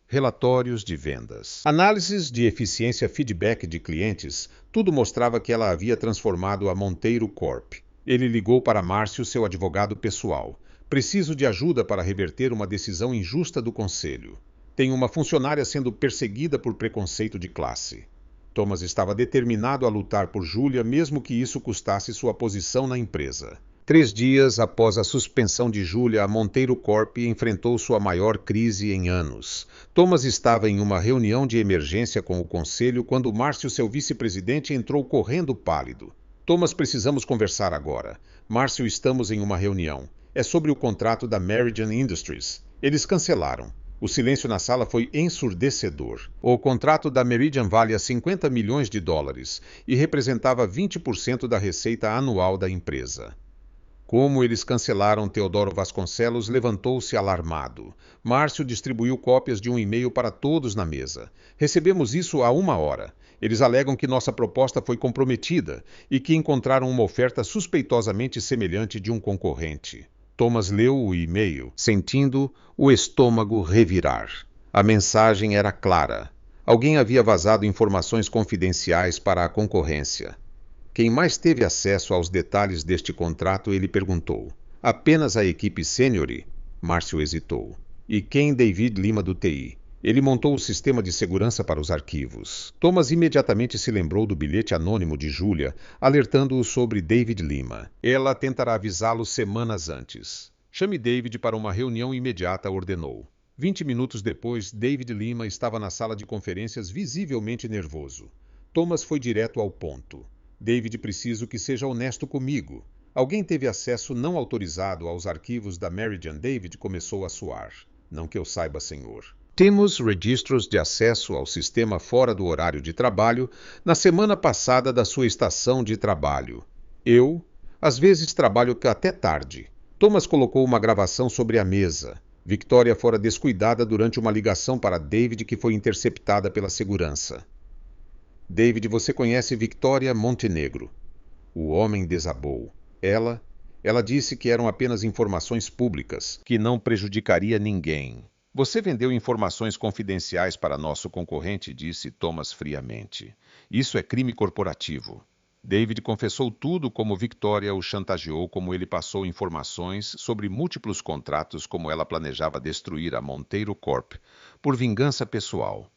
Relatórios de vendas. Análises de eficiência, feedback de clientes, tudo mostrava que ela havia transformado a Monteiro Corp. Ele ligou para Márcio, seu advogado pessoal. Preciso de ajuda para reverter uma decisão injusta do conselho. Tenho uma funcionária sendo perseguida por preconceito de classe. Thomas estava determinado a lutar por Júlia, mesmo que isso custasse sua posição na empresa. 3 dias após a suspensão de Júlia, a Monteiro Corp enfrentou sua maior crise em anos. Thomas estava em uma reunião de emergência com o conselho quando Márcio, seu vice-presidente, entrou correndo pálido. Thomas, precisamos conversar agora. Márcio, estamos em uma reunião. É sobre o contrato da Meridian Industries. Eles cancelaram. O silêncio na sala foi ensurdecedor. O contrato da Meridian valia $50 milhões e representava 20% da receita anual da empresa. Como eles cancelaram, Teodoro Vasconcelos levantou-se alarmado. Márcio distribuiu cópias de um e-mail para todos na mesa. Recebemos isso há 1 hora. Eles alegam que nossa proposta foi comprometida e que encontraram uma oferta suspeitosamente semelhante de um concorrente. Thomas leu o e-mail, sentindo o estômago revirar. A mensagem era clara. Alguém havia vazado informações confidenciais para a concorrência. Quem mais teve acesso aos detalhes deste contrato, ele perguntou. Apenas a equipe sênior? Márcio hesitou. E quem David Lima do TI? Ele montou o sistema de segurança para os arquivos. Thomas imediatamente se lembrou do bilhete anônimo de Júlia, alertando-o sobre David Lima. Ela tentará avisá-lo semanas antes. Chame David para uma reunião imediata, ordenou. 20 minutos depois, David Lima estava na sala de conferências visivelmente nervoso. Thomas foi direto ao ponto. David, preciso que seja honesto comigo. Alguém teve acesso não autorizado aos arquivos da Meridian? David começou a suar. Não que eu saiba, senhor. Temos registros de acesso ao sistema fora do horário de trabalho na semana passada da sua estação de trabalho. Eu, às vezes, trabalho até tarde. Thomas colocou uma gravação sobre a mesa. Victoria fora descuidada durante uma ligação para David que foi interceptada pela segurança. David, você conhece Victoria Montenegro? O homem desabou. Ela disse que eram apenas informações públicas, que não prejudicaria ninguém. Você vendeu informações confidenciais para nosso concorrente, disse Thomas friamente. Isso é crime corporativo. David confessou tudo como Victoria o chantageou, como ele passou informações sobre múltiplos contratos, como ela planejava destruir a Monteiro Corp por vingança pessoal.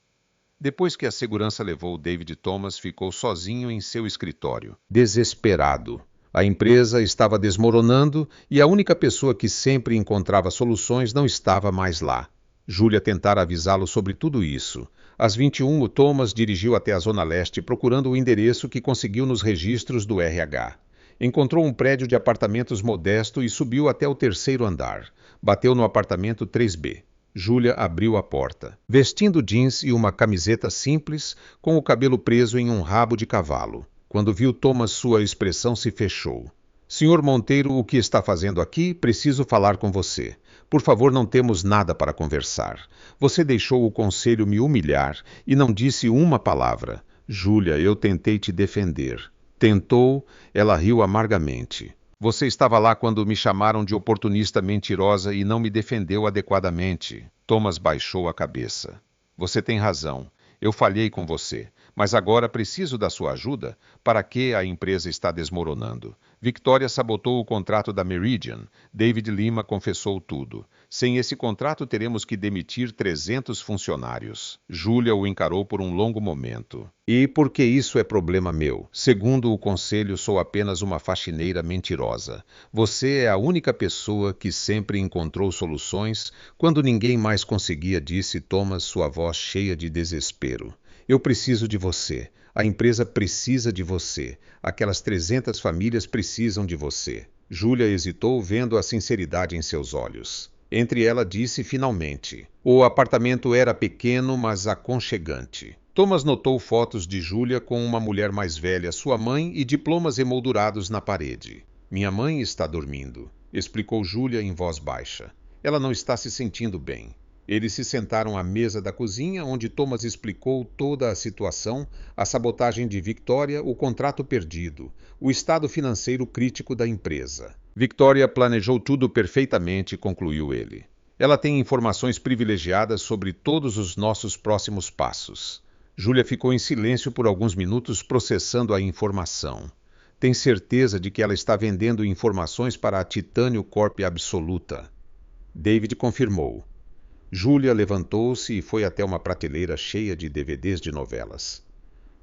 Depois que a segurança levou David, Thomas ficou sozinho em seu escritório, desesperado. A empresa estava desmoronando e a única pessoa que sempre encontrava soluções não estava mais lá. Julia tentara avisá-lo sobre tudo isso. Às 21, o Thomas dirigiu até a Zona Leste procurando o endereço que conseguiu nos registros do RH. Encontrou um prédio de apartamentos modesto e subiu até o 3º andar. Bateu no apartamento 3B. Julia abriu a porta, vestindo jeans e uma camiseta simples, com o cabelo preso em um rabo de cavalo. Quando viu Thomas, sua expressão se fechou. Senhor Monteiro, o que está fazendo aqui? Preciso falar com você. Por favor, não temos nada para conversar. Você deixou o conselho me humilhar e não disse uma palavra. Julia, eu tentei te defender. Tentou? Ela riu amargamente. Você estava lá quando me chamaram de oportunista mentirosa e não me defendeu adequadamente. Thomas baixou a cabeça. Você tem razão. Eu falhei com você. Mas agora preciso da sua ajuda. Para que a empresa está desmoronando? Victoria sabotou o contrato da Meridian. David Lima confessou tudo. Sem esse contrato, teremos que demitir 300 funcionários. Julia o encarou por um longo momento. E por que isso é problema meu? Segundo o conselho, sou apenas uma faxineira mentirosa. Você é a única pessoa que sempre encontrou soluções quando ninguém mais conseguia, disse Thomas, sua voz cheia de desespero. Eu preciso de você. A empresa precisa de você. Aquelas 300 famílias precisam de você. Julia hesitou, vendo a sinceridade em seus olhos. Entre ela disse finalmente. O apartamento era pequeno, mas aconchegante. Thomas notou fotos de Julia com uma mulher mais velha, sua mãe, e diplomas emoldurados na parede. Minha mãe está dormindo, explicou Julia em voz baixa. Ela não está se sentindo bem. Eles se sentaram à mesa da cozinha, onde Thomas explicou toda a situação, a sabotagem de Victoria, o contrato perdido, o estado financeiro crítico da empresa. Victoria planejou tudo perfeitamente, concluiu ele. Ela tem informações privilegiadas sobre todos os nossos próximos passos. Julia ficou em silêncio por alguns minutos, processando a informação. Tem certeza de que ela está vendendo informações para a Titânio Corp Absoluta? David confirmou. Julia levantou-se e foi até uma prateleira cheia de DVDs de novelas.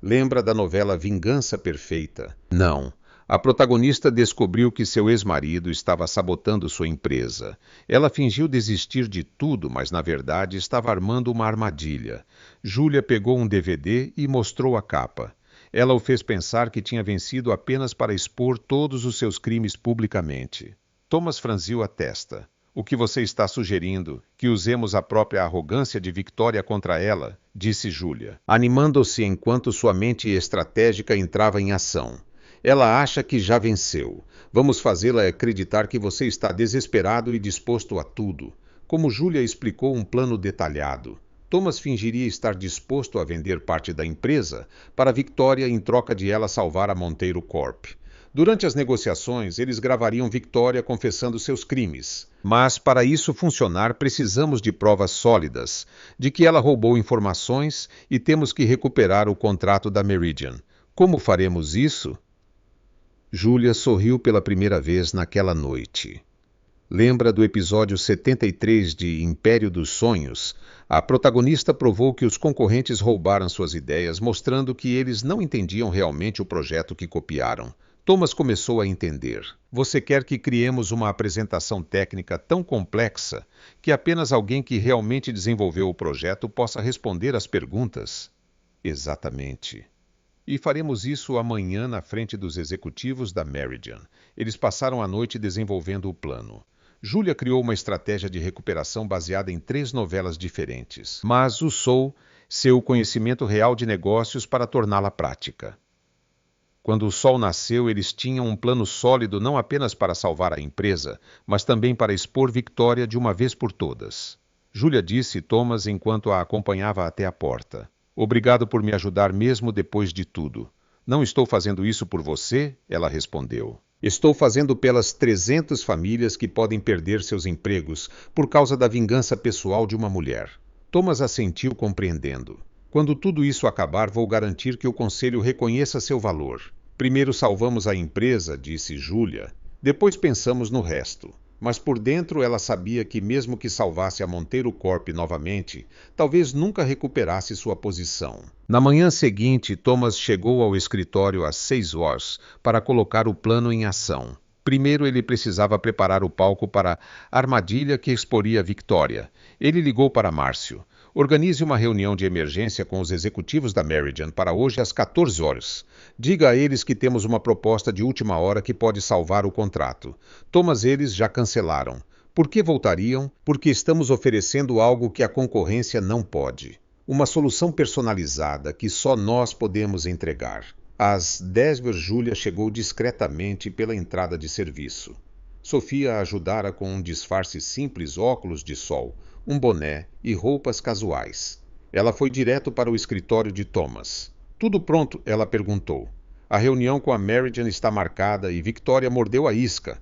Lembra da novela Vingança Perfeita? Não. A protagonista descobriu que seu ex-marido estava sabotando sua empresa. Ela fingiu desistir de tudo, mas na verdade estava armando uma armadilha. Julia pegou um DVD e mostrou a capa. Ela o fez pensar que tinha vencido apenas para expor todos os seus crimes publicamente. Thomas franziu a testa. O que você está sugerindo? Que usemos a própria arrogância de Victoria contra ela? Disse Julia, animando-se enquanto sua mente estratégica entrava em ação. Ela acha que já venceu. Vamos fazê-la acreditar que você está desesperado e disposto a tudo. Como Julia explicou um plano detalhado. Thomas fingiria estar disposto a vender parte da empresa para Victoria em troca de ela salvar a Monteiro Corp. Durante as negociações, eles gravariam Victoria confessando seus crimes. Mas, para isso funcionar, precisamos de provas sólidas, de que ela roubou informações e temos que recuperar o contrato da Meridian. Como faremos isso? Julia sorriu pela primeira vez naquela noite. Lembra do episódio 73 de Império dos Sonhos? A protagonista provou que os concorrentes roubaram suas ideias, mostrando que eles não entendiam realmente o projeto que copiaram. Thomas começou a entender. Você quer que criemos uma apresentação técnica tão complexa que apenas alguém que realmente desenvolveu o projeto possa responder às perguntas? Exatamente. E faremos isso amanhã na frente dos executivos da Meridian. Eles passaram a noite desenvolvendo o plano. Julia criou uma estratégia de recuperação baseada em 3 novelas diferentes, mas usou seu conhecimento real de negócios para torná-la prática. Quando o sol nasceu, eles tinham um plano sólido não apenas para salvar a empresa, mas também para expor Victoria de uma vez por todas. Julia disse Thomas enquanto a acompanhava até a porta. Obrigado por me ajudar mesmo depois de tudo. Não estou fazendo isso por você, ela respondeu. Estou fazendo pelas 300 famílias que podem perder seus empregos por causa da vingança pessoal de uma mulher. Thomas assentiu compreendendo. Quando tudo isso acabar, vou garantir que o conselho reconheça seu valor. Primeiro salvamos a empresa, disse Júlia. Depois pensamos no resto. Mas por dentro ela sabia que mesmo que salvasse a Monteiro Corp novamente, talvez nunca recuperasse sua posição. Na manhã seguinte, Thomas chegou ao escritório às 6 horas para colocar o plano em ação. Primeiro ele precisava preparar o palco para a armadilha que exporia Victoria. Ele ligou para Márcio. Organize uma reunião de emergência com os executivos da Meridian para hoje às 14 horas. Diga a eles que temos uma proposta de última hora que pode salvar o contrato. Thomas, eles já cancelaram. Por que voltariam? Porque estamos oferecendo algo que a concorrência não pode. Uma solução personalizada que só nós podemos entregar. Às 10 horas, Júlia chegou discretamente pela entrada de serviço. Sofia a ajudara com um disfarce simples, óculos de sol, um boné e roupas casuais. Ela foi direto para o escritório de Thomas. Tudo pronto? Ela perguntou. A reunião com a Meridian está marcada e Victoria mordeu a isca.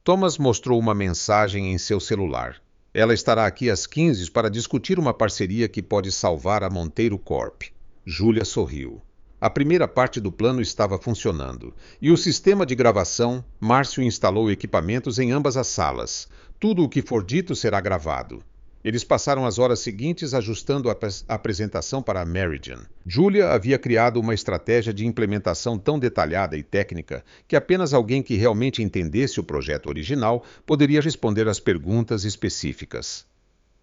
Thomas mostrou uma mensagem em seu celular. Ela estará aqui às 15 para discutir uma parceria que pode salvar a Monteiro Corp. Júlia sorriu. A primeira parte do plano estava funcionando. E o sistema de gravação, Márcio instalou equipamentos em ambas as salas. Tudo o que for dito será gravado. Eles passaram as horas seguintes ajustando a apresentação para a Meridian. Júlia havia criado uma estratégia de implementação tão detalhada e técnica que apenas alguém que realmente entendesse o projeto original poderia responder às perguntas específicas.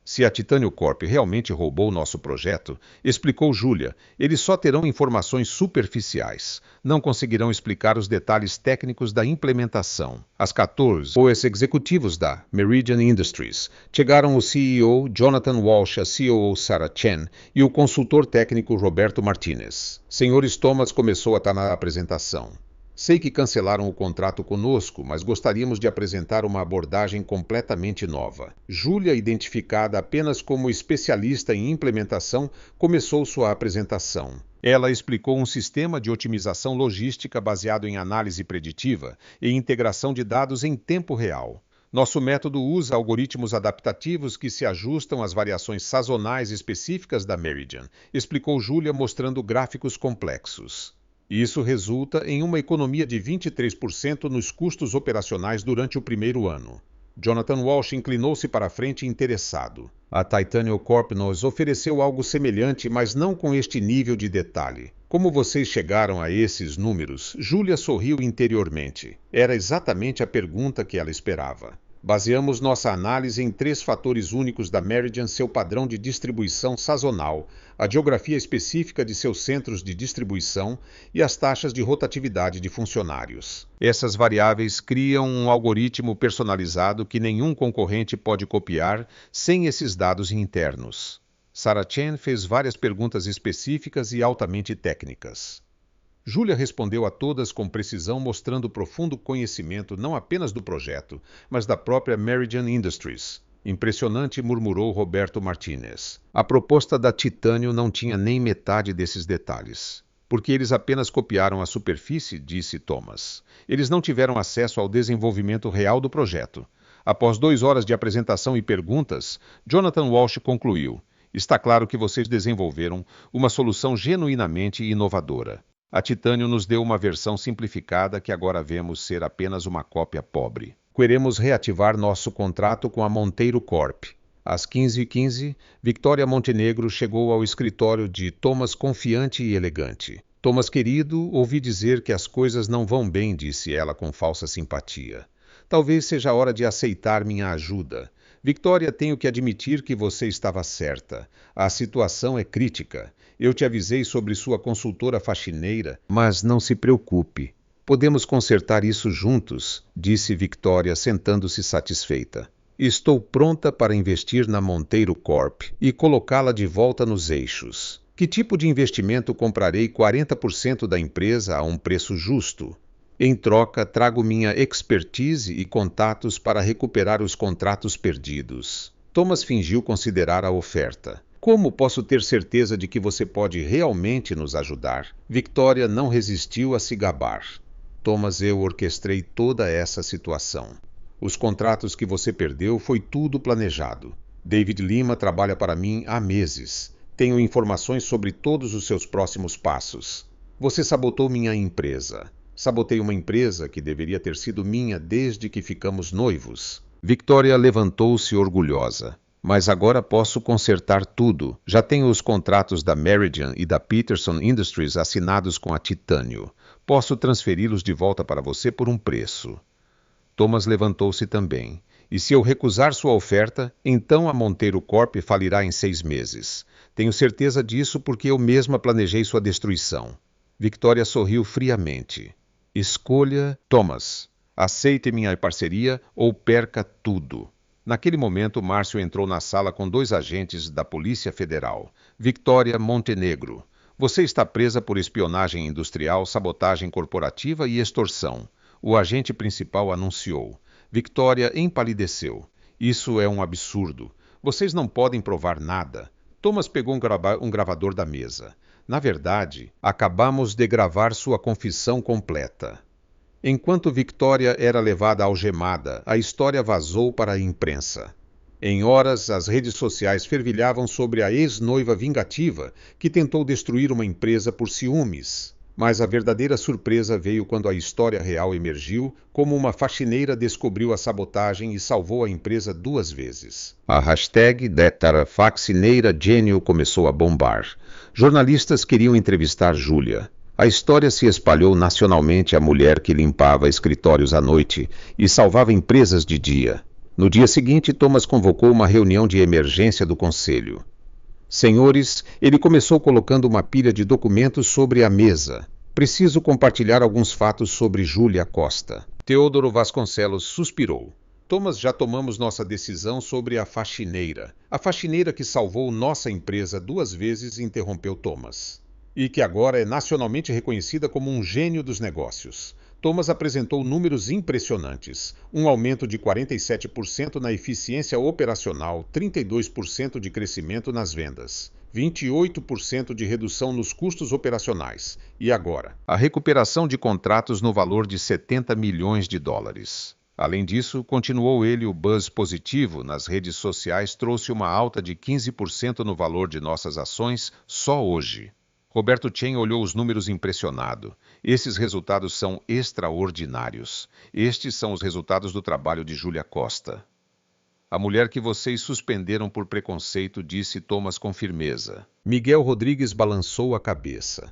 Se a Titânio Corp realmente roubou nosso projeto, explicou Júlia, eles só terão informações superficiais. Não conseguirão explicar os detalhes técnicos da implementação. Às 14, os executivos da Meridian Industries chegaram o CEO Jonathan Walsh, a COO Sarah Chen e o consultor técnico Roberto Martinez. Senhores, Thomas começou a estar na apresentação. Sei que cancelaram o contrato conosco, mas gostaríamos de apresentar uma abordagem completamente nova. Júlia, identificada apenas como especialista em implementação, começou sua apresentação. Ela explicou um sistema de otimização logística baseado em análise preditiva e integração de dados em tempo real. Nosso método usa algoritmos adaptativos que se ajustam às variações sazonais específicas da Meridian, explicou Júlia mostrando gráficos complexos. Isso resulta em uma economia de 23% nos custos operacionais durante o primeiro ano. Jonathan Walsh inclinou-se para a frente interessado. A Titânio Corp nos ofereceu algo semelhante, mas não com este nível de detalhe. Como vocês chegaram a esses números? Júlia sorriu interiormente. Era exatamente a pergunta que ela esperava. Baseamos nossa análise em 3 fatores únicos da Meridian: seu padrão de distribuição sazonal, a geografia específica de seus centros de distribuição e as taxas de rotatividade de funcionários. Essas variáveis criam um algoritmo personalizado que nenhum concorrente pode copiar sem esses dados internos. Sarah Chen fez várias perguntas específicas e altamente técnicas. Júlia respondeu a todas com precisão, mostrando profundo conhecimento não apenas do projeto, mas da própria Meridian Industries. Impressionante, murmurou Roberto Martinez. A proposta da Titânio não tinha nem metade desses detalhes. Porque eles apenas copiaram a superfície, disse Thomas. Eles não tiveram acesso ao desenvolvimento real do projeto. Após 2 horas de apresentação e perguntas, Jonathan Walsh concluiu. Está claro que vocês desenvolveram uma solução genuinamente inovadora. A Titânio nos deu uma versão simplificada que agora vemos ser apenas uma cópia pobre. Queremos reativar nosso contrato com a Monteiro Corp. Às 15h15, Victoria Montenegro chegou ao escritório de Thomas confiante e elegante. Thomas querido, ouvi dizer que as coisas não vão bem, disse ela com falsa simpatia. Talvez seja a hora de aceitar minha ajuda. Victoria, tenho que admitir que você estava certa. A situação é crítica. Eu te avisei sobre sua consultora faxineira, mas não se preocupe. Podemos consertar isso juntos, disse Victoria, sentando-se satisfeita. Estou pronta para investir na Monteiro Corp e colocá-la de volta nos eixos. Que tipo de investimento comprarei 40% da empresa a um preço justo? Em troca, trago minha expertise e contatos para recuperar os contratos perdidos. Thomas fingiu considerar a oferta. Como posso ter certeza de que você pode realmente nos ajudar? Victoria não resistiu a se gabar. Thomas, eu orquestrei toda essa situação. Os contratos que você perdeu foi tudo planejado. David Lima trabalha para mim há meses. Tenho informações sobre todos os seus próximos passos. Você sabotou minha empresa. Sabotei uma empresa que deveria ter sido minha desde que ficamos noivos. Victoria levantou-se orgulhosa. Mas agora posso consertar tudo. Já tenho os contratos da Meridian e da Peterson Industries assinados com a Titânio. Posso transferi-los de volta para você por um preço. Thomas levantou-se também. E se eu recusar sua oferta, então a Monteiro Corp falirá em 6 meses. Tenho certeza disso porque eu mesma planejei sua destruição. Victoria sorriu friamente. Escolha, Thomas. Aceite minha parceria ou perca tudo. Naquele momento, Márcio entrou na sala com 2 agentes da Polícia Federal. Victoria Montenegro. Você está presa por espionagem industrial, sabotagem corporativa e extorsão. O agente principal anunciou. Victoria empalideceu. Isso é um absurdo. Vocês não podem provar nada. Thomas pegou um gravador da mesa. Na verdade, acabamos de gravar sua confissão completa. Enquanto Victoria era levada algemada, a história vazou para a imprensa. Em horas, as redes sociais fervilhavam sobre a ex-noiva vingativa que tentou destruir uma empresa por ciúmes. Mas a verdadeira surpresa veio quando a história real emergiu, como uma faxineira descobriu a sabotagem e salvou a empresa 2 vezes. A hashtag #FaxineiraGênio começou a bombar. Jornalistas queriam entrevistar Júlia. A história se espalhou nacionalmente a mulher que limpava escritórios à noite e salvava empresas de dia. No dia seguinte, Thomas convocou uma reunião de emergência do conselho. Senhores, ele começou colocando uma pilha de documentos sobre a mesa. Preciso compartilhar alguns fatos sobre Júlia Costa. Teodoro Vasconcelos suspirou. Thomas, já tomamos nossa decisão sobre a faxineira. A faxineira que salvou nossa empresa 2 vezes, interrompeu Thomas. E que agora é nacionalmente reconhecida como um gênio dos negócios. Thomas apresentou números impressionantes. Um aumento de 47% na eficiência operacional, 32% de crescimento nas vendas, 28% de redução nos custos operacionais. E agora, a recuperação de contratos no valor de 70 milhões de dólares. Além disso, continuou ele, o buzz positivo nas redes sociais trouxe uma alta de 15% no valor de nossas ações só hoje. Roberto Chen olhou os números impressionado. Esses resultados são extraordinários. Estes são os resultados do trabalho de Júlia Costa. A mulher que vocês suspenderam por preconceito, disse Thomas com firmeza. Miguel Rodrigues balançou a cabeça.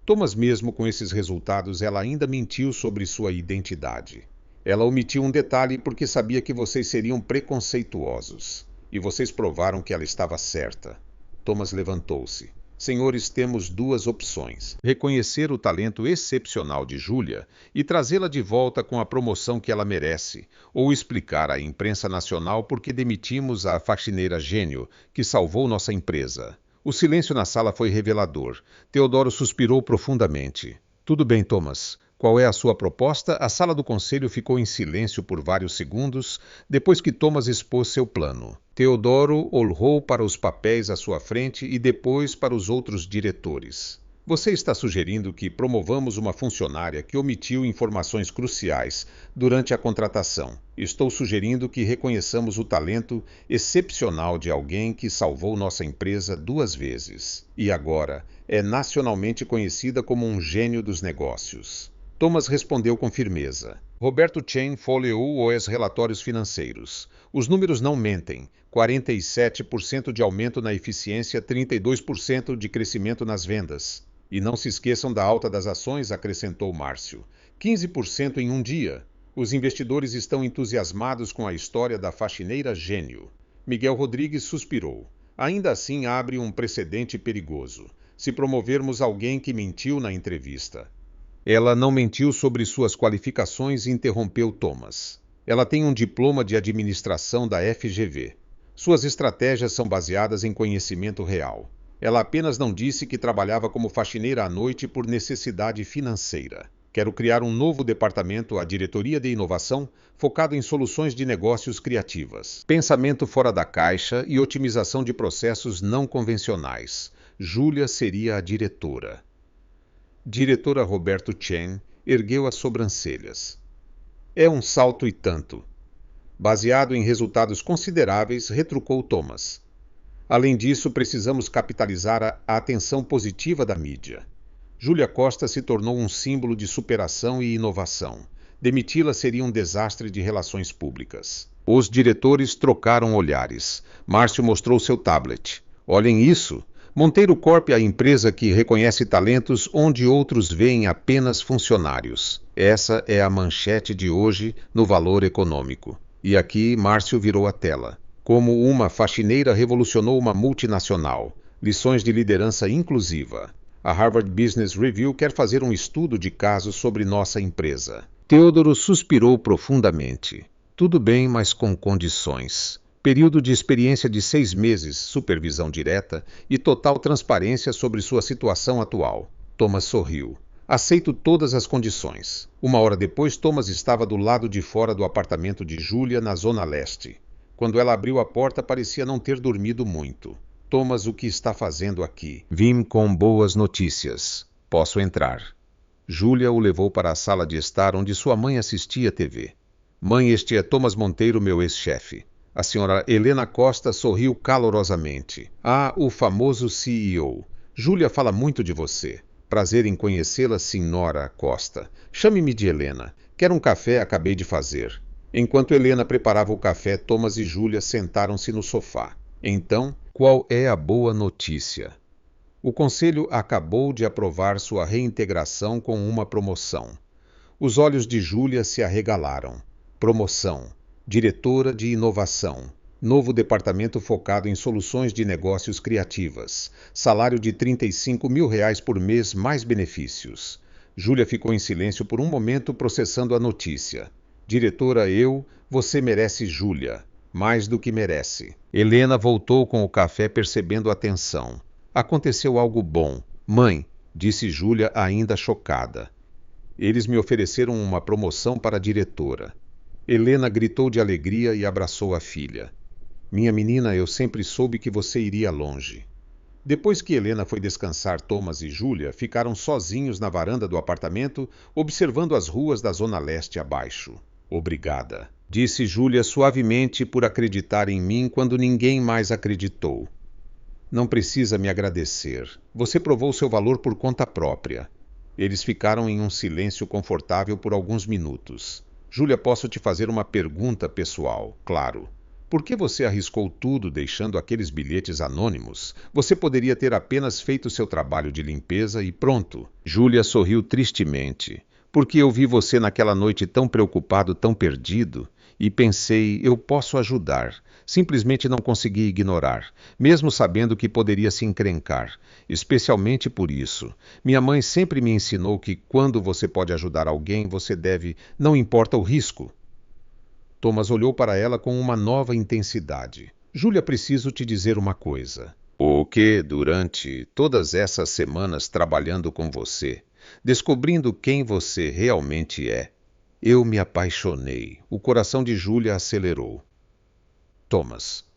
Thomas, mesmo com esses resultados, ela ainda mentiu sobre sua identidade. Ela omitiu um detalhe porque sabia que vocês seriam preconceituosos. E vocês provaram que ela estava certa. Thomas levantou-se. Senhores, temos 2 opções. Reconhecer o talento excepcional de Júlia e trazê-la de volta com a promoção que ela merece, ou explicar à imprensa nacional por que demitimos a faxineira gênio que salvou nossa empresa. O silêncio na sala foi revelador. Teodoro suspirou profundamente. Tudo bem, Thomas. Qual é a sua proposta? A sala do conselho ficou em silêncio por vários segundos, depois que Thomas expôs seu plano. Teodoro olhou para os papéis à sua frente e depois para os outros diretores. Você está sugerindo que promovamos uma funcionária que omitiu informações cruciais durante a contratação. Estou sugerindo que reconheçamos o talento excepcional de alguém que salvou nossa empresa 2 vezes. E agora é nacionalmente conhecida como um gênio dos negócios. Thomas respondeu com firmeza. Roberto Chen folheou os relatórios financeiros. Os números não mentem. 47% de aumento na eficiência, 32% de crescimento nas vendas. E não se esqueçam da alta das ações, acrescentou Márcio. 15% em um dia. Os investidores estão entusiasmados com a história da faxineira gênio. Miguel Rodrigues suspirou. Ainda assim abre um precedente perigoso. Se promovermos alguém que mentiu na entrevista. Ela não mentiu sobre suas qualificações, interrompeu Thomas. Ela tem um diploma de administração da FGV. Suas estratégias são baseadas em conhecimento real. Ela apenas não disse que trabalhava como faxineira à noite por necessidade financeira. Quero criar um novo departamento, a Diretoria de Inovação, focado em soluções de negócios criativas, pensamento fora da caixa e otimização de processos não convencionais. Júlia seria a diretora. Diretora Roberto Chen ergueu as sobrancelhas. É um salto e tanto. Baseado em resultados consideráveis, retrucou Thomas. Além disso, precisamos capitalizar a atenção positiva da mídia. Júlia Costa se tornou um símbolo de superação e inovação. Demiti-la seria um desastre de relações públicas. Os diretores trocaram olhares. Márcio mostrou seu tablet. Olhem isso! Monteiro Corp é a empresa que reconhece talentos onde outros veem apenas funcionários. Essa é a manchete de hoje no Valor Econômico. E aqui Márcio virou a tela. Como uma faxineira revolucionou uma multinacional. Lições de liderança inclusiva. A Harvard Business Review quer fazer um estudo de caso sobre nossa empresa. Teodoro suspirou profundamente. Tudo bem, mas com condições. Período de experiência de 6 meses, supervisão direta e total transparência sobre sua situação atual. Thomas sorriu. Aceito todas as condições. 1 hora depois, Thomas estava do lado de fora do apartamento de Júlia, na Zona Leste. Quando ela abriu a porta, parecia não ter dormido muito. Thomas, o que está fazendo aqui? Vim com boas notícias. Posso entrar. Júlia o levou para a sala de estar onde sua mãe assistia TV. Mãe, este é Thomas Monteiro, meu ex-chefe. A senhora Helena Costa sorriu calorosamente. Ah, o famoso CEO. Júlia fala muito de você. Prazer em conhecê-la, senhora Costa. Chame-me de Helena. Quero um café, acabei de fazer. Enquanto Helena preparava o café, Thomas e Júlia sentaram-se no sofá. Então, qual é a boa notícia? O conselho acabou de aprovar sua reintegração com uma promoção. Os olhos de Júlia se arregalaram. Promoção. Diretora de inovação. Novo departamento focado em soluções de negócios criativas. Salário de R$35 mil por mês, mais benefícios. Júlia ficou em silêncio por um momento, processando a notícia. Diretora, você merece Júlia. Mais do que merece. Helena voltou com o café, percebendo a tensão. Aconteceu algo bom. Mãe, disse Júlia, ainda chocada. Eles me ofereceram uma promoção para diretora. Helena gritou de alegria e abraçou a filha. Minha menina, eu sempre soube que você iria longe. Depois que Helena foi descansar, Thomas e Júlia ficaram sozinhos na varanda do apartamento, observando as ruas da Zona Leste abaixo. Obrigada, disse Júlia suavemente, por acreditar em mim quando ninguém mais acreditou. Não precisa me agradecer. Você provou seu valor por conta própria. Eles ficaram em um silêncio confortável por alguns minutos. Júlia, posso te fazer uma pergunta pessoal? Claro. Por que você arriscou tudo deixando aqueles bilhetes anônimos? Você poderia ter apenas feito seu trabalho de limpeza e pronto. Júlia sorriu tristemente. Porque eu vi você naquela noite tão preocupado, tão perdido, e pensei, eu posso ajudar. Simplesmente não consegui ignorar, mesmo sabendo que poderia se encrencar. Especialmente por isso. Minha mãe sempre me ensinou que quando você pode ajudar alguém, você deve, não importa o risco. Thomas olhou para ela com uma nova intensidade. Júlia, preciso te dizer uma coisa. O que, durante todas essas semanas trabalhando com você, descobrindo quem você realmente é, eu me apaixonei. O coração de Júlia acelerou. Thomas.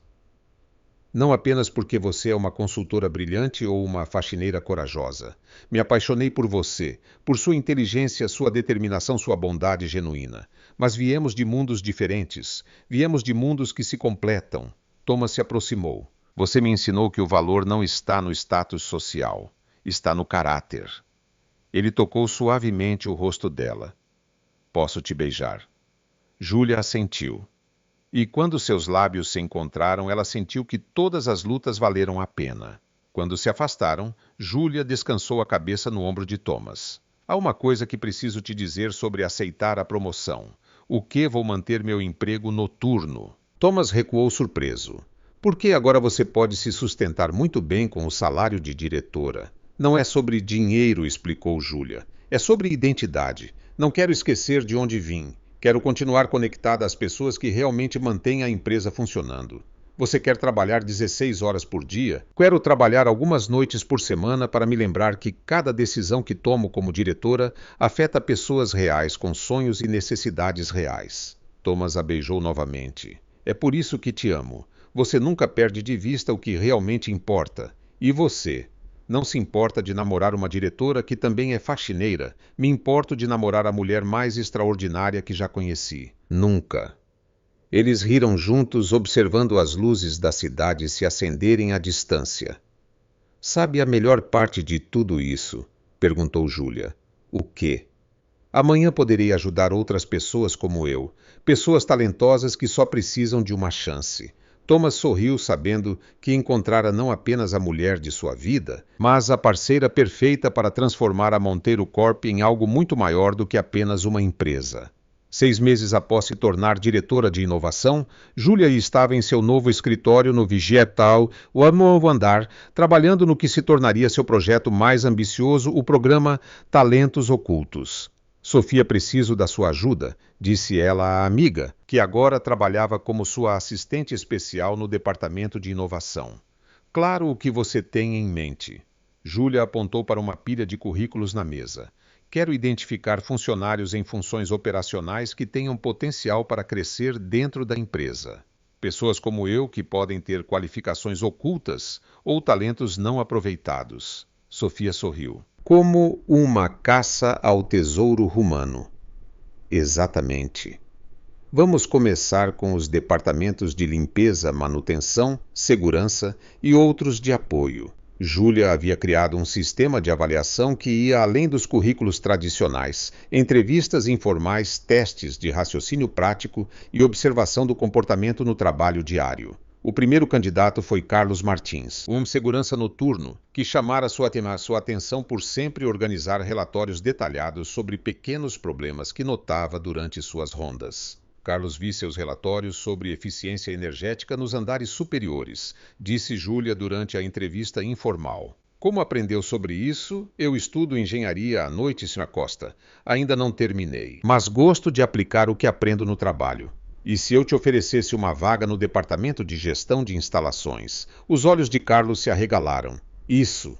Não apenas porque você é uma consultora brilhante ou uma faxineira corajosa. Me apaixonei por você, por sua inteligência, sua determinação, sua bondade genuína. Mas viemos de mundos diferentes. Viemos de mundos que se completam. Thomas se aproximou. Você me ensinou que o valor não está no status social. Está no caráter. Ele tocou suavemente o rosto dela. Posso te beijar? Júlia assentiu. E quando seus lábios se encontraram, ela sentiu que todas as lutas valeram a pena. Quando se afastaram, Júlia descansou a cabeça no ombro de Thomas. Há uma coisa que preciso te dizer sobre aceitar a promoção. O que vou manter meu emprego noturno? Thomas recuou surpreso. Por que agora você pode se sustentar muito bem com o salário de diretora? Não é sobre dinheiro, explicou Júlia. É sobre identidade. Não quero esquecer de onde vim. Quero continuar conectada às pessoas que realmente mantêm a empresa funcionando. Você quer trabalhar 16 horas por dia? Quero trabalhar algumas noites por semana para me lembrar que cada decisão que tomo como diretora afeta pessoas reais com sonhos e necessidades reais. Thomas a beijou novamente. É por isso que te amo. Você nunca perde de vista o que realmente importa. E você? Não se importa de namorar uma diretora que também é faxineira. Me importo de namorar a mulher mais extraordinária que já conheci. Nunca. Eles riram juntos, observando as luzes da cidade se acenderem à distância. Sabe a melhor parte de tudo isso? Perguntou Júlia. O quê? Amanhã poderei ajudar outras pessoas como eu, pessoas talentosas que só precisam de uma chance. Thomas sorriu sabendo que encontrara não apenas a mulher de sua vida, mas a parceira perfeita para transformar a Monteiro Corp em algo muito maior do que apenas uma empresa. 6 meses após se tornar diretora de inovação, Júlia estava em seu novo escritório no 20º andar, trabalhando no que se tornaria seu projeto mais ambicioso, o programa Talentos Ocultos. Sofia, preciso da sua ajuda, disse ela à amiga, que agora trabalhava como sua assistente especial no departamento de inovação. Claro, o que você tem em mente. Júlia apontou para uma pilha de currículos na mesa. Quero identificar funcionários em funções operacionais que tenham potencial para crescer dentro da empresa. Pessoas como eu que podem ter qualificações ocultas ou talentos não aproveitados. Sofia sorriu. Como uma caça ao tesouro humano. Exatamente. Vamos começar com os departamentos de limpeza, manutenção, segurança e outros de apoio. Júlia havia criado um sistema de avaliação que ia além dos currículos tradicionais, entrevistas informais, testes de raciocínio prático e observação do comportamento no trabalho diário. O primeiro candidato foi Carlos Martins, um segurança noturno, que chamara sua atenção por sempre organizar relatórios detalhados sobre pequenos problemas que notava durante suas rondas. Carlos via seus relatórios sobre eficiência energética nos andares superiores, disse Júlia durante a entrevista informal. Como aprendeu sobre isso? Eu estudo engenharia à noite, Sra. Costa. Ainda não terminei, mas gosto de aplicar o que aprendo no trabalho. E se eu te oferecesse uma vaga no departamento de gestão de instalações? Os olhos de Carlos se arregalaram. Isso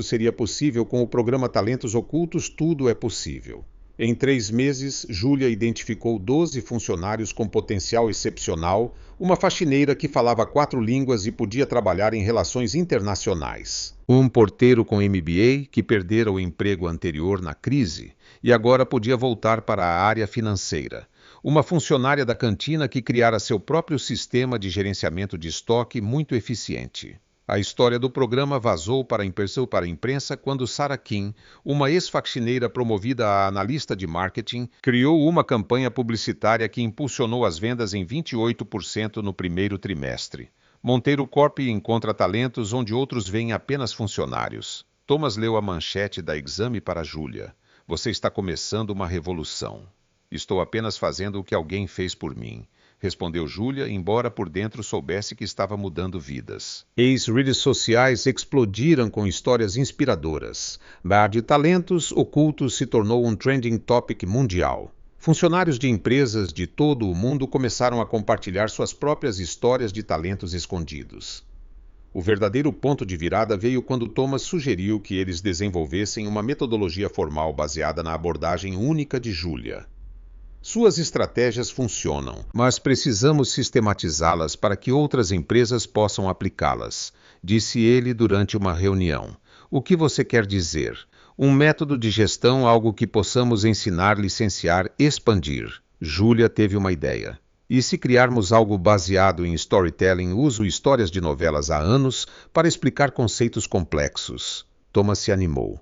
seria possível com o programa Talentos Ocultos, tudo é possível. Em 3 meses, Júlia identificou 12 funcionários com potencial excepcional, uma faxineira que falava 4 línguas e podia trabalhar em relações internacionais. Um porteiro com MBA que perdera o emprego anterior na crise e agora podia voltar para a área financeira. Uma funcionária da cantina que criara seu próprio sistema de gerenciamento de estoque muito eficiente. A história do programa vazou para a imprensa quando Sarah Kim, uma ex-faxineira promovida a analista de marketing, criou uma campanha publicitária que impulsionou as vendas em 28% no primeiro trimestre. Monteiro Corp encontra talentos onde outros veem apenas funcionários. Thomas leu a manchete da Exame para Júlia. Você está começando uma revolução. Estou apenas fazendo o que alguém fez por mim, respondeu Júlia, embora por dentro soubesse que estava mudando vidas. Ex-redes sociais explodiram com histórias inspiradoras. Bar de talentos ocultos se tornou um trending topic mundial. Funcionários de empresas de todo o mundo começaram a compartilhar suas próprias histórias de talentos escondidos. O verdadeiro ponto de virada veio quando Thomas sugeriu que eles desenvolvessem uma metodologia formal baseada na abordagem única de Júlia. Suas estratégias funcionam, mas precisamos sistematizá-las para que outras empresas possam aplicá-las, disse ele durante uma reunião. O que você quer dizer? Um método de gestão, algo que possamos ensinar, licenciar, expandir. Júlia teve uma ideia. E se criarmos algo baseado em storytelling, uso histórias de novelas há anos para explicar conceitos complexos. Thomas se animou.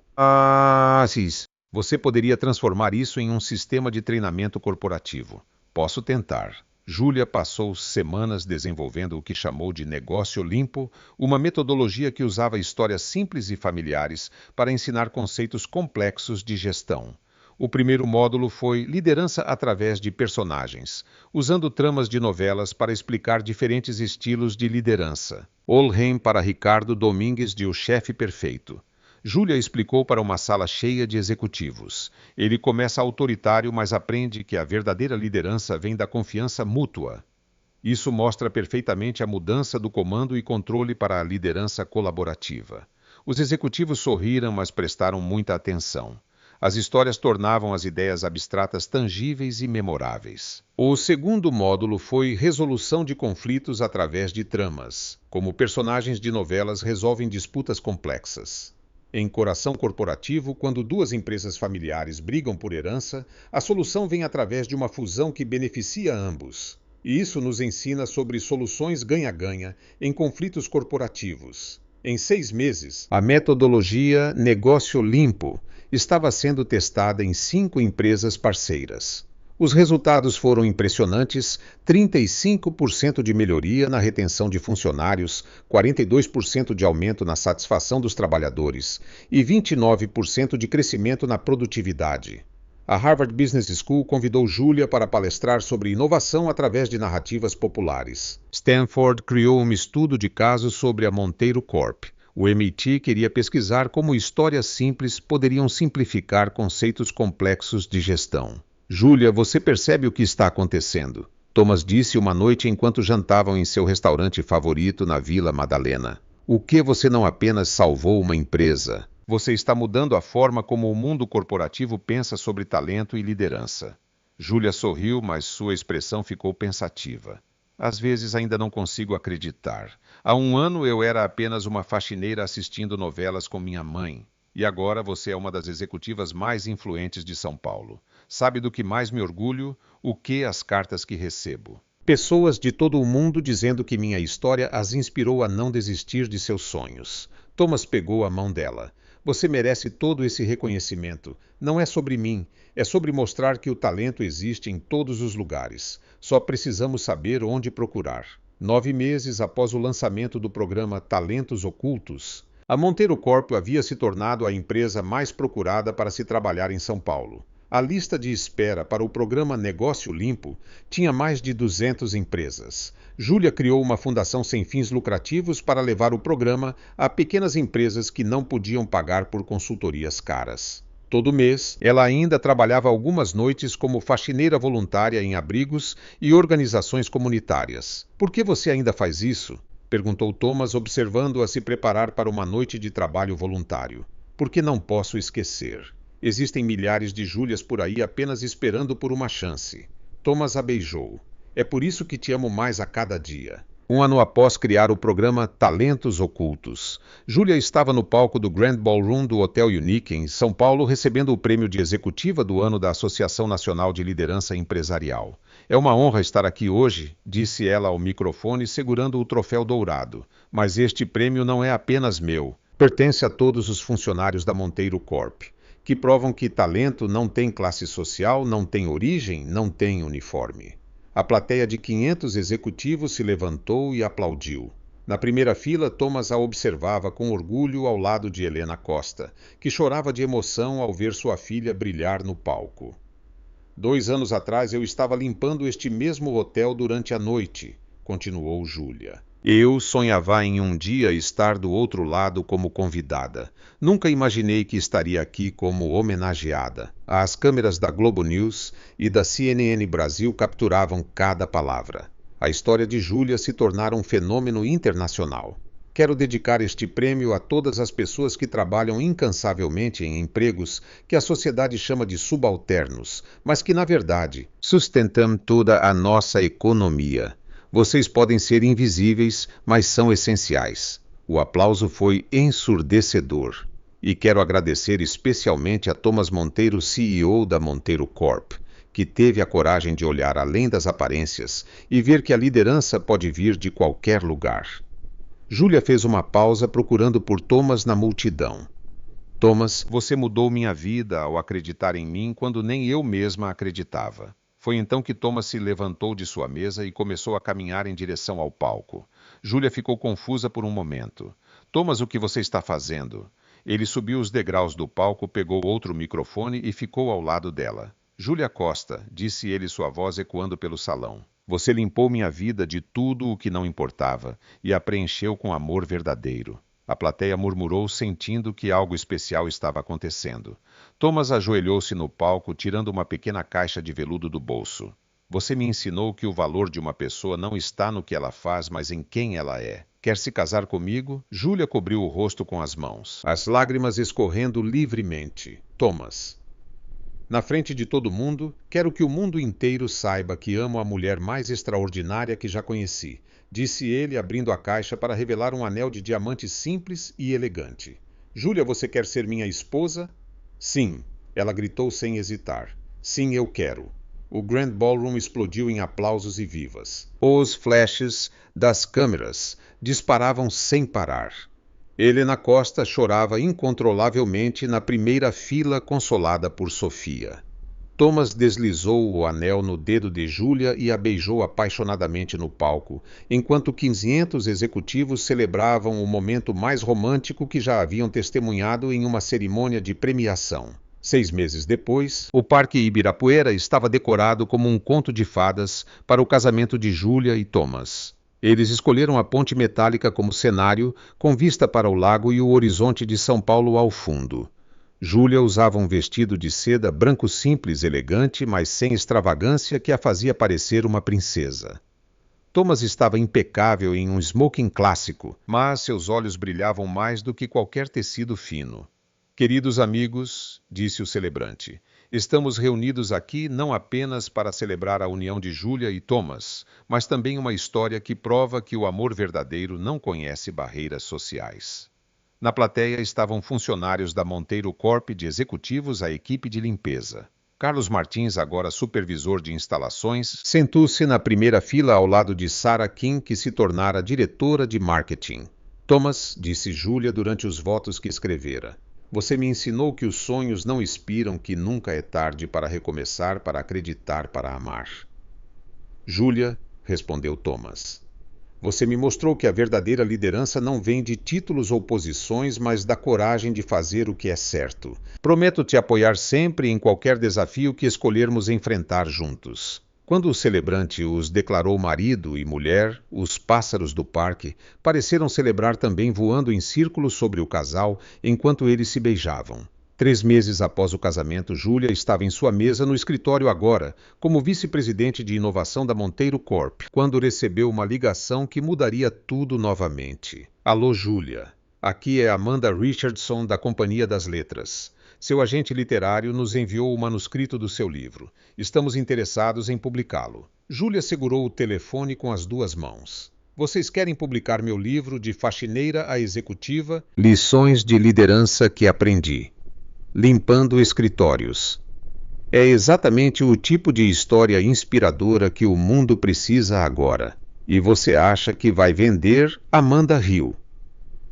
Sim. Você poderia transformar isso em um sistema de treinamento corporativo. Posso tentar. Júlia passou semanas desenvolvendo o que chamou de negócio limpo, uma metodologia que usava histórias simples e familiares para ensinar conceitos complexos de gestão. O primeiro módulo foi liderança através de personagens, usando tramas de novelas para explicar diferentes estilos de liderança. Olhem para Ricardo Domingues de O Chefe Perfeito. Júlia explicou para uma sala cheia de executivos. Ele começa autoritário, mas aprende que a verdadeira liderança vem da confiança mútua. Isso mostra perfeitamente a mudança do comando e controle para a liderança colaborativa. Os executivos sorriram, mas prestaram muita atenção. As histórias tornavam as ideias abstratas tangíveis e memoráveis. O segundo módulo foi resolução de conflitos através de tramas, como personagens de novelas resolvem disputas complexas. Em Coração Corporativo, quando 2 empresas familiares brigam por herança, a solução vem através de uma fusão que beneficia ambos. E isso nos ensina sobre soluções ganha-ganha em conflitos corporativos. Em 6 meses, a metodologia Negócio Limpo estava sendo testada em 5 empresas parceiras. Os resultados foram impressionantes: 35% de melhoria na retenção de funcionários, 42% de aumento na satisfação dos trabalhadores e 29% de crescimento na produtividade. A Harvard Business School convidou Julia para palestrar sobre inovação através de narrativas populares. Stanford criou um estudo de caso sobre a Monteiro Corp. O MIT queria pesquisar como histórias simples poderiam simplificar conceitos complexos de gestão. Julia, você percebe o que está acontecendo? Thomas disse uma noite enquanto jantavam em seu restaurante favorito na Vila Madalena. O que você não apenas salvou uma empresa? Você está mudando a forma como o mundo corporativo pensa sobre talento e liderança. Julia sorriu, mas sua expressão ficou pensativa. Às vezes ainda não consigo acreditar. Há 1 ano eu era apenas uma faxineira assistindo novelas com minha mãe. E agora você é uma das executivas mais influentes de São Paulo. Sabe do que mais me orgulho? O que as cartas que recebo. Pessoas de todo o mundo dizendo que minha história as inspirou a não desistir de seus sonhos. Thomas pegou a mão dela. Você merece todo esse reconhecimento. Não é sobre mim, é sobre mostrar que o talento existe em todos os lugares. Só precisamos saber onde procurar. 9 meses após o lançamento do programa Talentos Ocultos, a Monteiro Corp havia se tornado a empresa mais procurada para se trabalhar em São Paulo. A lista de espera para o programa Negócio Limpo tinha mais de 200 empresas. Julia criou uma fundação sem fins lucrativos para levar o programa a pequenas empresas que não podiam pagar por consultorias caras. Todo mês, ela ainda trabalhava algumas noites como faxineira voluntária em abrigos e organizações comunitárias. Por que você ainda faz isso? Perguntou Thomas, observando-a se preparar para uma noite de trabalho voluntário. Porque não posso esquecer. Existem milhares de Júlias por aí apenas esperando por uma chance. Thomas a beijou. É por isso que te amo mais a cada dia. 1 ano após criar o programa Talentos Ocultos, Julia estava no palco do Grand Ballroom do Hotel Unique, em São Paulo, recebendo o prêmio de executiva do ano da Associação Nacional de Liderança Empresarial. É uma honra estar aqui hoje, disse ela ao microfone, segurando o troféu dourado. Mas este prêmio não é apenas meu. Pertence a todos os funcionários da Monteiro Corp, que provam que talento não tem classe social, não tem origem, não tem uniforme. A plateia de 500 executivos se levantou e aplaudiu. Na primeira fila, Thomas a observava com orgulho ao lado de Helena Costa, que chorava de emoção ao ver sua filha brilhar no palco. 2 anos atrás eu estava limpando este mesmo hotel durante a noite, continuou Julia. Eu sonhava em um dia estar do outro lado como convidada. Nunca imaginei que estaria aqui como homenageada. As câmeras da Globo News e da CNN Brasil capturavam cada palavra. A história de Julia se tornara um fenômeno internacional. Quero dedicar este prêmio a todas as pessoas que trabalham incansavelmente em empregos que a sociedade chama de subalternos, mas que, na verdade, sustentam toda a nossa economia. Vocês podem ser invisíveis, mas são essenciais. O aplauso foi ensurdecedor. E quero agradecer especialmente a Thomas Monteiro, CEO da Monteiro Corp, que teve a coragem de olhar além das aparências e ver que a liderança pode vir de qualquer lugar. Julia fez uma pausa procurando por Thomas na multidão. Thomas, você mudou minha vida ao acreditar em mim quando nem eu mesma acreditava. Foi então que Thomas se levantou de sua mesa e começou a caminhar em direção ao palco. Julia ficou confusa por um momento. Thomas, o que você está fazendo? Ele subiu os degraus do palco, pegou outro microfone e ficou ao lado dela. Julia Costa, disse ele, sua voz ecoando pelo salão. Você limpou minha vida de tudo o que não importava e a preencheu com amor verdadeiro. A plateia murmurou, sentindo que algo especial estava acontecendo. Thomas ajoelhou-se no palco, tirando uma pequena caixa de veludo do bolso. Você me ensinou que o valor de uma pessoa não está no que ela faz, mas em quem ela é. Quer se casar comigo? Julia cobriu o rosto com as mãos, as lágrimas escorrendo livremente. Thomas. Na frente de todo mundo, quero que o mundo inteiro saiba que amo a mulher mais extraordinária que já conheci, disse ele, abrindo a caixa para revelar um anel de diamante simples e elegante. Julia, você quer ser minha esposa? Sim, ela gritou sem hesitar. Sim, eu quero. O Grand Ballroom explodiu em aplausos e vivas. Os flashes das câmeras disparavam sem parar. Helena Costa chorava incontrolavelmente na primeira fila, consolada por Sofia. Thomas deslizou o anel no dedo de Júlia e a beijou apaixonadamente no palco, enquanto 500 executivos celebravam o momento mais romântico que já haviam testemunhado em uma cerimônia de premiação. 6 meses depois, o Parque Ibirapuera estava decorado como um conto de fadas para o casamento de Júlia e Thomas. Eles escolheram a ponte metálica como cenário, com vista para o lago e o horizonte de São Paulo ao fundo. Júlia usava um vestido de seda branco simples, elegante, mas sem extravagância, que a fazia parecer uma princesa. Thomas estava impecável em um smoking clássico, mas seus olhos brilhavam mais do que qualquer tecido fino. Queridos amigos, disse o celebrante, estamos reunidos aqui não apenas para celebrar a união de Júlia e Thomas, mas também uma história que prova que o amor verdadeiro não conhece barreiras sociais. Na plateia estavam funcionários da Monteiro Corp, de executivos à equipe de limpeza. Carlos Martins, agora supervisor de instalações, sentou-se na primeira fila ao lado de Sarah Kim, que se tornara diretora de marketing. Thomas, disse Júlia durante os votos que escrevera, você me ensinou que os sonhos não expiram, que nunca é tarde para recomeçar, para acreditar, para amar. Júlia, respondeu Thomas. Você me mostrou que a verdadeira liderança não vem de títulos ou posições, mas da coragem de fazer o que é certo. Prometo te apoiar sempre em qualquer desafio que escolhermos enfrentar juntos. Quando o celebrante os declarou marido e mulher, os pássaros do parque pareceram celebrar também, voando em círculos sobre o casal enquanto eles se beijavam. 3 meses após o casamento, Júlia estava em sua mesa no escritório agora, como vice-presidente de inovação da Monteiro Corp, quando recebeu uma ligação que mudaria tudo novamente. Alô, Júlia. Aqui é Amanda Richardson, da Companhia das Letras. Seu agente literário nos enviou o manuscrito do seu livro. Estamos interessados em publicá-lo. Júlia segurou o telefone com as 2 mãos. Vocês querem publicar meu livro De Faxineira a Executiva? Lições de liderança que aprendi. Limpando escritórios. É exatamente o tipo de história inspiradora que o mundo precisa agora. E você acha que vai vender? Amanda riu.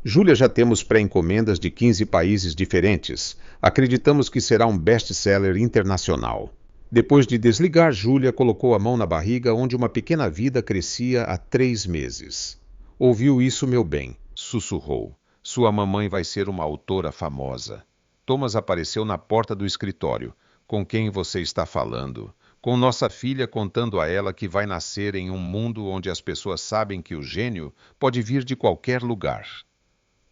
Júlia, já temos pré-encomendas de 15 países diferentes. Acreditamos que será um best-seller internacional. Depois de desligar, Júlia colocou a mão na barriga, onde uma pequena vida crescia há 3 meses. Ouviu isso, meu bem? Sussurrou. Sua mamãe vai ser uma autora famosa. Thomas apareceu na porta do escritório. Com quem você está falando? Com nossa filha, contando a ela que vai nascer em um mundo onde as pessoas sabem que o gênio pode vir de qualquer lugar.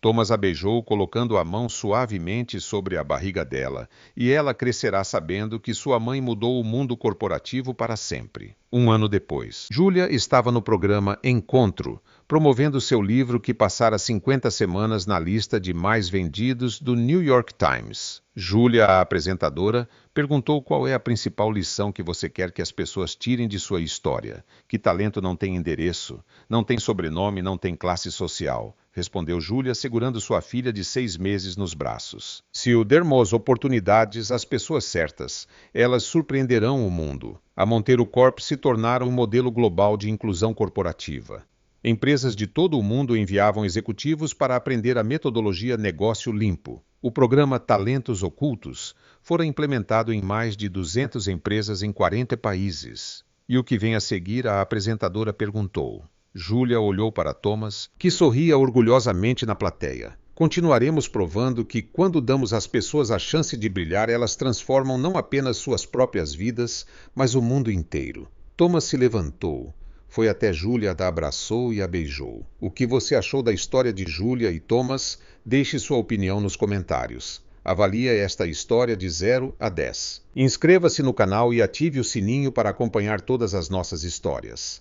Thomas a beijou, colocando a mão suavemente sobre a barriga dela, e ela crescerá sabendo que sua mãe mudou o mundo corporativo para sempre. 1 ano depois, Júlia estava no programa Encontro, promovendo seu livro que passara 50 semanas na lista de mais vendidos do New York Times. Júlia, a apresentadora, perguntou qual é a principal lição que você quer que as pessoas tirem de sua história. Que talento não tem endereço, não tem sobrenome, não tem classe social. Respondeu Júlia, segurando sua filha de 6 meses nos braços. Se o dermos oportunidades às pessoas certas, elas surpreenderão o mundo. A Monteiro Corp se tornara um modelo global de inclusão corporativa. Empresas de todo o mundo enviavam executivos para aprender a metodologia Negócio Limpo. O programa Talentos Ocultos fora implementado em mais de 200 empresas em 40 países. E o que vem a seguir, a apresentadora perguntou. Júlia olhou para Thomas, que sorria orgulhosamente na plateia. Continuaremos provando que, quando damos às pessoas a chance de brilhar, elas transformam não apenas suas próprias vidas, mas o mundo inteiro. Thomas se levantou, foi até Júlia, a abraçou e a beijou. O que você achou da história de Júlia e Thomas? Deixe sua opinião nos comentários. Avalie esta história de 0 a 10. Inscreva-se no canal e ative o sininho para acompanhar todas as nossas histórias.